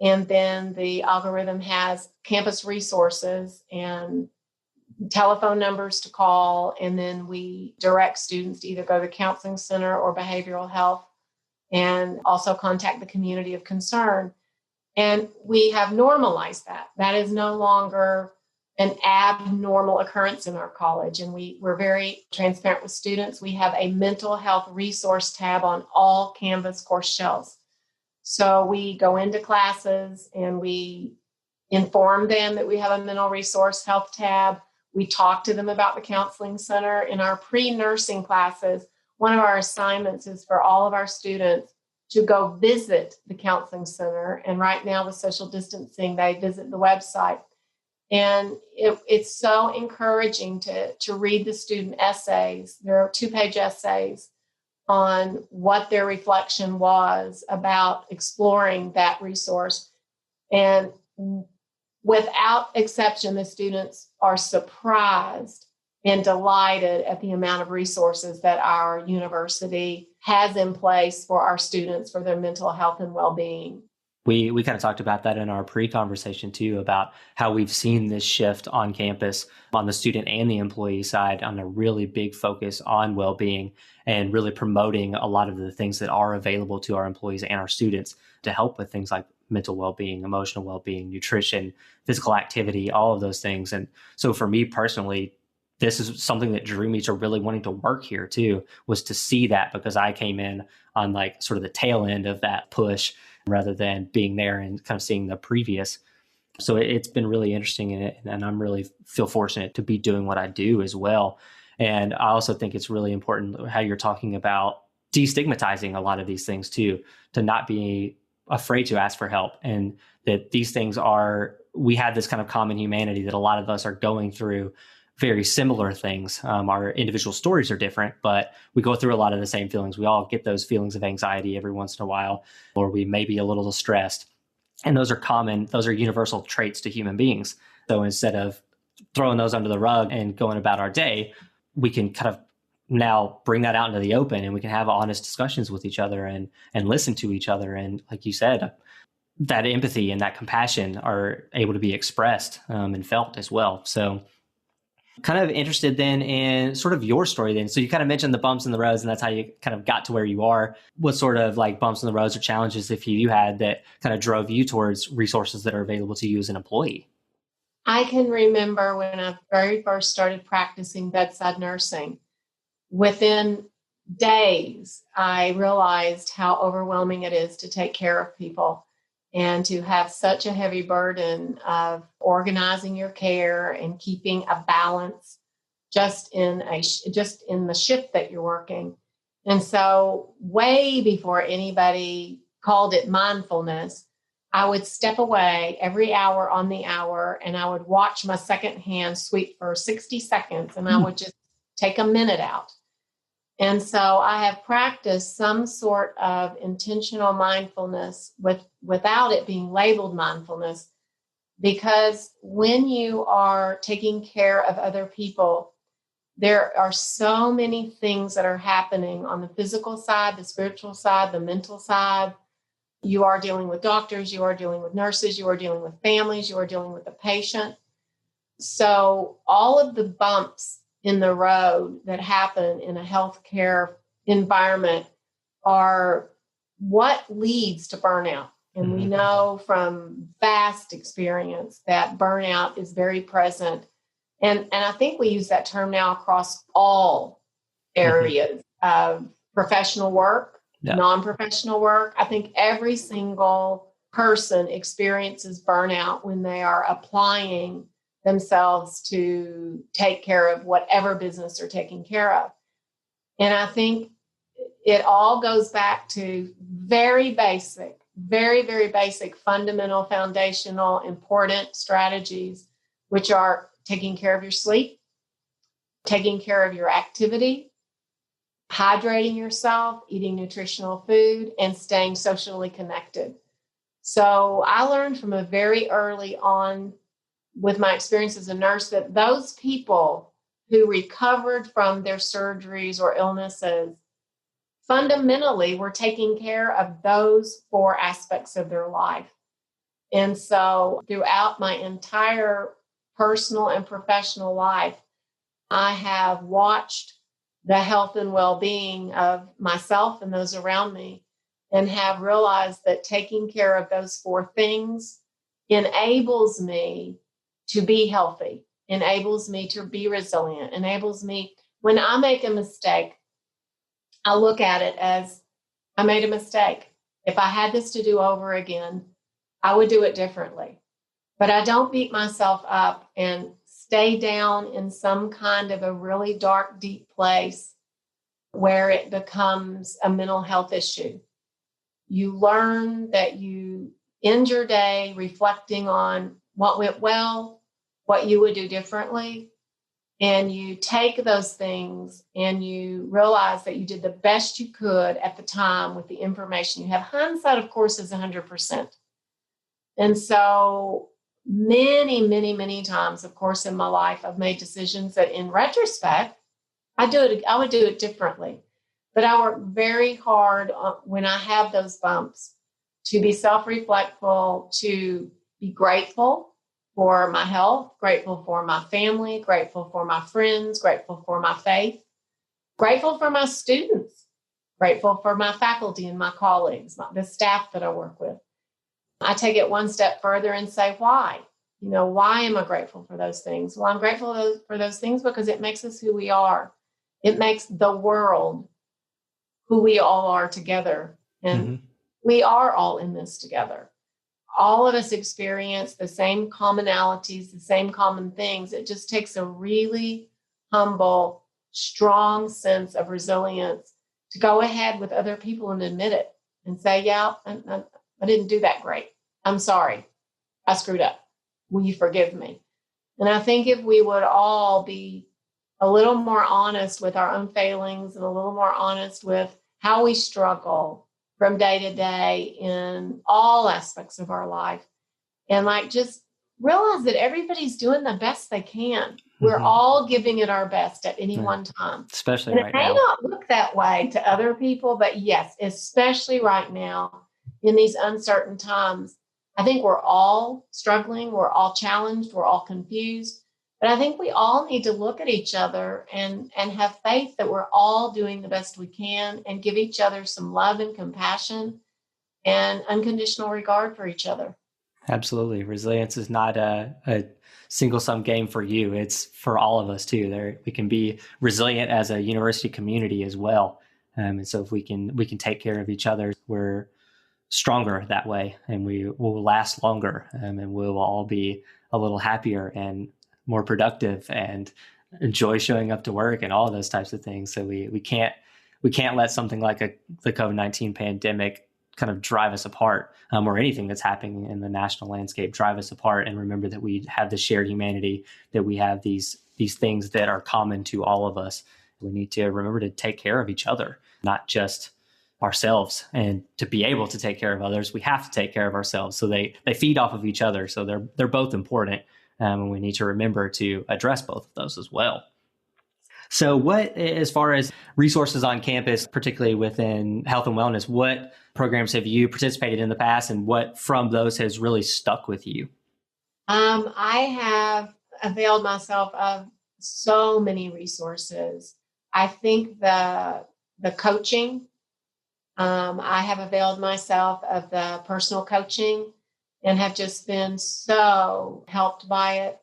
And then the algorithm has campus resources and telephone numbers to call. And then we direct students to either go to the counseling center or behavioral health and also contact the community of concern. And we have normalized that. That is no longer an abnormal occurrence in our college. And we're very transparent with students. We have a mental health resource tab on all Canvas course shells. So we go into classes and we inform them that we have a mental resource health tab. We talk to them about the counseling center. In our pre-nursing classes, one of our assignments is for all of our students to go visit the counseling center. And right now with social distancing, they visit the website. And it's so encouraging to read the student essays. There are 2-page essays on what their reflection was about exploring that resource. And without exception, the students are surprised and delighted at the amount of resources that our university has in place for our students for their mental health and well-being. We kind of talked about that in our pre-conversation too, about how we've seen this shift on campus on the student and the employee side on a really big focus on well-being and really promoting a lot of the things that are available to our employees and our students to help with things like mental well-being, emotional well-being, nutrition, physical activity, all of those things. And so for me personally, this is something that drew me to really wanting to work here too, was to see that, because I came in on like sort of the tail end of that push rather than being there and kind of seeing the previous. So it's been really interesting in it. And I'm really feel fortunate to be doing what I do as well. And I also think it's really important how you're talking about destigmatizing a lot of these things too, to not be afraid to ask for help. And that these things we have this kind of common humanity that a lot of us are going through very similar things. Our individual stories are different, but we go through a lot of the same feelings. We all get those feelings of anxiety every once in a while, or we may be a little stressed. And those are common, those are universal traits to human beings. So instead of throwing those under the rug and going about our day, we can kind of now bring that out into the open and we can have honest discussions with each other and listen to each other. And like you said, that empathy and that compassion are able to be expressed and felt as well. So kind of interested then in sort of your story then. So you kind of mentioned the bumps in the roads and that's how you kind of got to where you are. What sort of like bumps in the roads or challenges, if you had, that kind of drove you towards resources that are available to you as an employee? I can remember when I very first started practicing bedside nursing. Within days, I realized how overwhelming it is to take care of people and to have such a heavy burden of organizing your care and keeping a balance just in the shift that you're working. And so way before anybody called it mindfulness, I would step away every hour on the hour and I would watch my second hand sweep for 60 seconds and I would just take a minute out. And so I have practiced some sort of intentional mindfulness without it being labeled mindfulness, because when you are taking care of other people, there are so many things that are happening on the physical side, the spiritual side, the mental side, You are dealing with doctors, you are dealing with nurses, you are dealing with families, you are dealing with the patient. So all of the bumps in the road that happen in a healthcare environment are what leads to burnout. And we know from vast experience that burnout is very present. And I think we use that term now across all areas of professional work, non-professional work. I think every single person experiences burnout when they are applying themselves to take care of whatever business they're taking care of. And I think it all goes back to very basic, very, very basic, fundamental, foundational, important strategies, which are taking care of your sleep, taking care of your activity, hydrating yourself, eating nutritional food, and staying socially connected. So I learned from a very early on with my experience as a nurse that those people who recovered from their surgeries or illnesses fundamentally were taking care of those 4 aspects of their life. And so throughout my entire personal and professional life, I have watched the health and well-being of myself and those around me, and have realized that taking care of those 4 things enables me to be healthy, enables me to be resilient, enables me, when I make a mistake, I look at it as I made a mistake. If I had this to do over again, I would do it differently. But I don't beat myself up and stay down in some kind of a really dark, deep place where it becomes a mental health issue. You learn that you end your day reflecting on what went well, what you would do differently, and you take those things and you realize that you did the best you could at the time with the information you have. Hindsight, of course, is 100%. And so many, many, many times, of course, in my life, I've made decisions that in retrospect, I would do it differently. But I work very hard when I have those bumps to be self-reflectful, to be grateful for my health, grateful for my family, grateful for my friends, grateful for my faith, grateful for my students, grateful for my faculty and my colleagues, the staff that I work with. I take it one step further and say, why? Why am I grateful for those things? Well, I'm grateful for those things because it makes us who we are. It makes the world who we all are together. And we are all in this together. All of us experience the same commonalities, the same common things. It just takes a really humble, strong sense of resilience to go ahead with other people and admit it and say, yeah, I didn't do that great. I'm sorry. I screwed up. Will you forgive me? And I think if we would all be a little more honest with our own failings and a little more honest with how we struggle from day to day in all aspects of our life, and just realize that everybody's doing the best they can. We're all giving it our best at any one time. Especially and right now. It may not look that way to other people, but yes, especially right now in these uncertain times, I think we're all struggling. We're all challenged. We're all confused. But I think we all need to look at each other and have faith that we're all doing the best we can and give each other some love and compassion and unconditional regard for each other. Absolutely. Resilience is not a single sum game for you. It's for all of us too. We can be resilient as a university community as well. And so if we can take care of each other, we're stronger that way, and we will last longer, and we'll all be a little happier and more productive and enjoy showing up to work and all of those types of things. So we can't let something like the COVID-19 pandemic kind of drive us apart, or anything that's happening in the national landscape drive us apart, and remember that we have the shared humanity, that we have these things that are common to all of us. We need to remember to take care of each other, not just ourselves. And to be able to take care of others, we have to take care of ourselves. So they feed off of each other. So they're both important. And we need to remember to address both of those as well. So what, as far as resources on campus, particularly within health and wellness, what programs have you participated in the past and what from those has really stuck with you? I have availed myself of so many resources. I think the coaching, I have availed myself of the personal coaching and have just been so helped by it.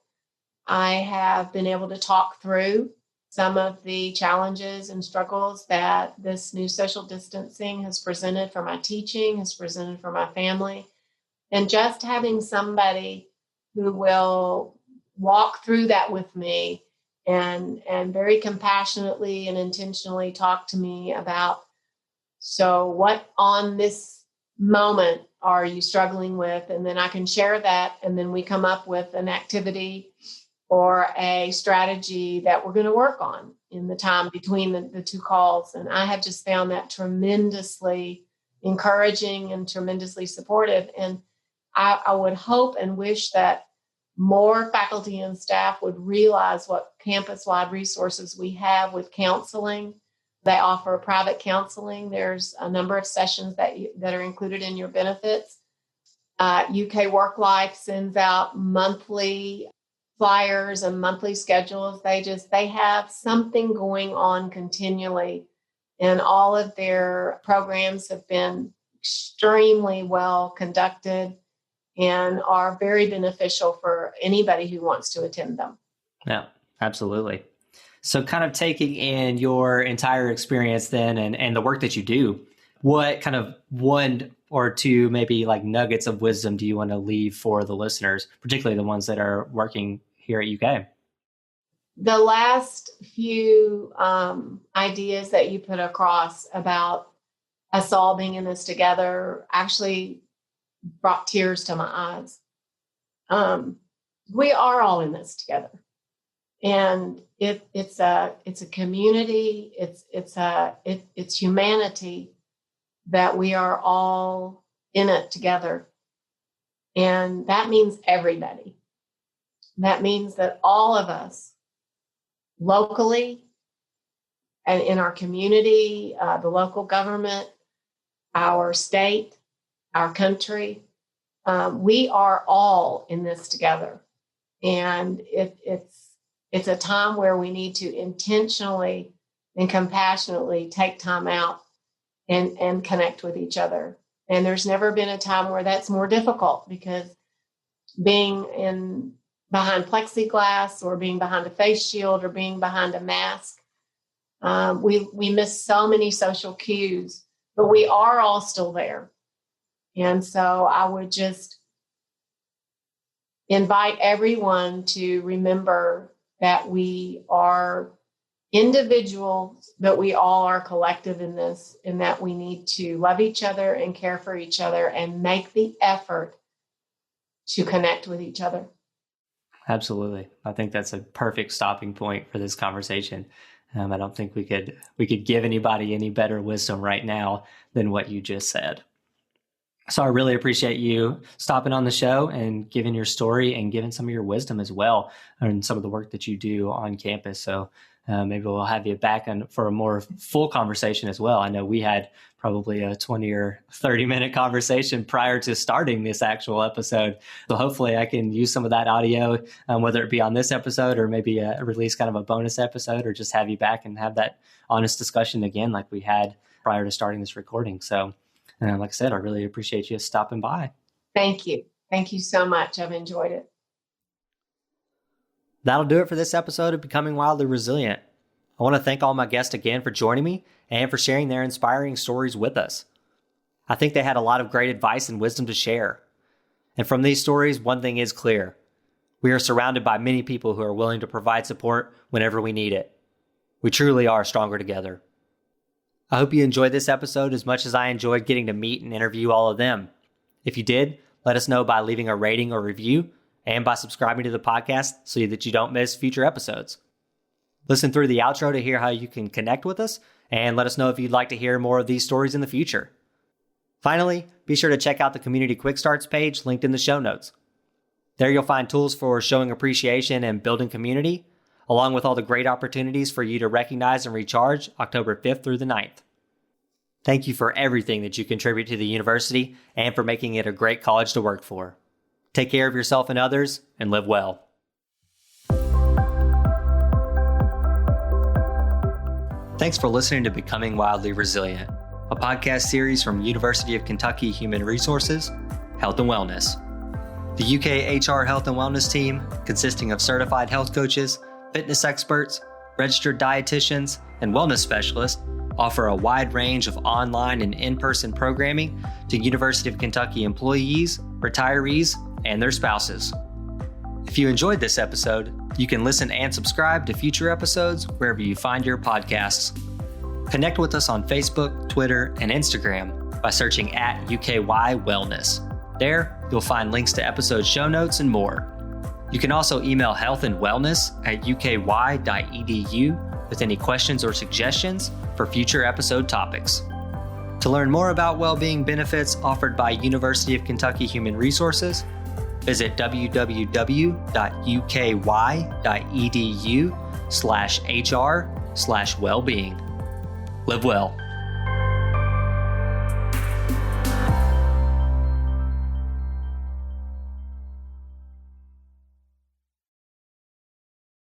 I have been able to talk through some of the challenges and struggles that this new social distancing has presented for my teaching, has presented for my family. And just having somebody who will walk through that with me and very compassionately and intentionally talk to me about, so what on this moment are you struggling with? And then I can share that. And then we come up with an activity or a strategy that we're going to work on in the time between the two calls. And I have just found that tremendously encouraging and tremendously supportive. And I would hope and wish that more faculty and staff would realize what campus-wide resources we have with counseling. They offer private counseling. There's a number of sessions that are included in your benefits. UK Work Life sends out monthly flyers and monthly schedules. They have something going on continually, and all of their programs have been extremely well conducted and are very beneficial for anybody who wants to attend them. Yeah, absolutely. So kind of taking in your entire experience then and the work that you do, what kind of one or two maybe like nuggets of wisdom do you want to leave for the listeners, particularly the ones that are working here at UK? The last few ideas that you put across about us all being in this together actually brought tears to my eyes. We are all in this together, and it's a community. It's humanity that we are all in it together, and that means everybody. That means that all of us, locally and in our community, the local government, our state, our country, we are all in this together. And it's a time where we need to intentionally and compassionately take time out and connect with each other. And there's never been a time where that's more difficult, because being behind plexiglass or being behind a face shield or being behind a mask, we miss so many social cues, but we are all still there. And so I would just invite everyone to remember that we are individuals, but we all are collective in this, and that we need to love each other and care for each other and make the effort to connect with each other. Absolutely. I think that's a perfect stopping point for this conversation. I don't think we could give anybody any better wisdom right now than what you just said. So I really appreciate you stopping on the show and giving your story and giving some of your wisdom as well, and some of the work that you do on campus. So maybe we'll have you back for a more full conversation as well. I know we had probably a 20 or 30 minute conversation prior to starting this actual episode. So hopefully I can use some of that audio, whether it be on this episode or maybe release kind of a bonus episode, or just have you back and have that honest discussion again like we had prior to starting this recording. So like I said, I really appreciate you stopping by. Thank you. Thank you so much. I've enjoyed it. That'll do it for this episode of Becoming Wildly Resilient. I want to thank all my guests again for joining me and for sharing their inspiring stories with us. I think they had a lot of great advice and wisdom to share. And from these stories, one thing is clear. We are surrounded by many people who are willing to provide support whenever we need it. We truly are stronger together. I hope you enjoyed this episode as much as I enjoyed getting to meet and interview all of them. If you did, let us know by leaving a rating or review and by subscribing to the podcast so that you don't miss future episodes. Listen through the outro to hear how you can connect with us, and let us know if you'd like to hear more of these stories in the future. Finally, be sure to check out the Community Quick Starts page linked in the show notes. There you'll find tools for showing appreciation and building community, along with all the great opportunities for you to recognize and recharge October 5th through the 9th. Thank you for everything that you contribute to the university and for making it a great college to work for. Take care of yourself and others, and live well. Thanks for listening to Becoming Wildly Resilient, a podcast series from University of Kentucky Human Resources, Health and Wellness. The UK HR Health and Wellness team, consisting of certified health coaches, fitness experts, registered dietitians, and wellness specialists, offer a wide range of online and in-person programming to University of Kentucky employees, retirees, and their spouses. If you enjoyed this episode, you can listen and subscribe to future episodes wherever you find your podcasts. Connect with us on Facebook, Twitter, and Instagram by searching @UKY Wellness. There, you'll find links to episode show notes and more. You can also email healthandwellness@uky.edu with any questions or suggestions for future episode topics. To learn more about well-being benefits offered by University of Kentucky Human Resources, visit www.uky.edu/HR/wellbeing. Live well.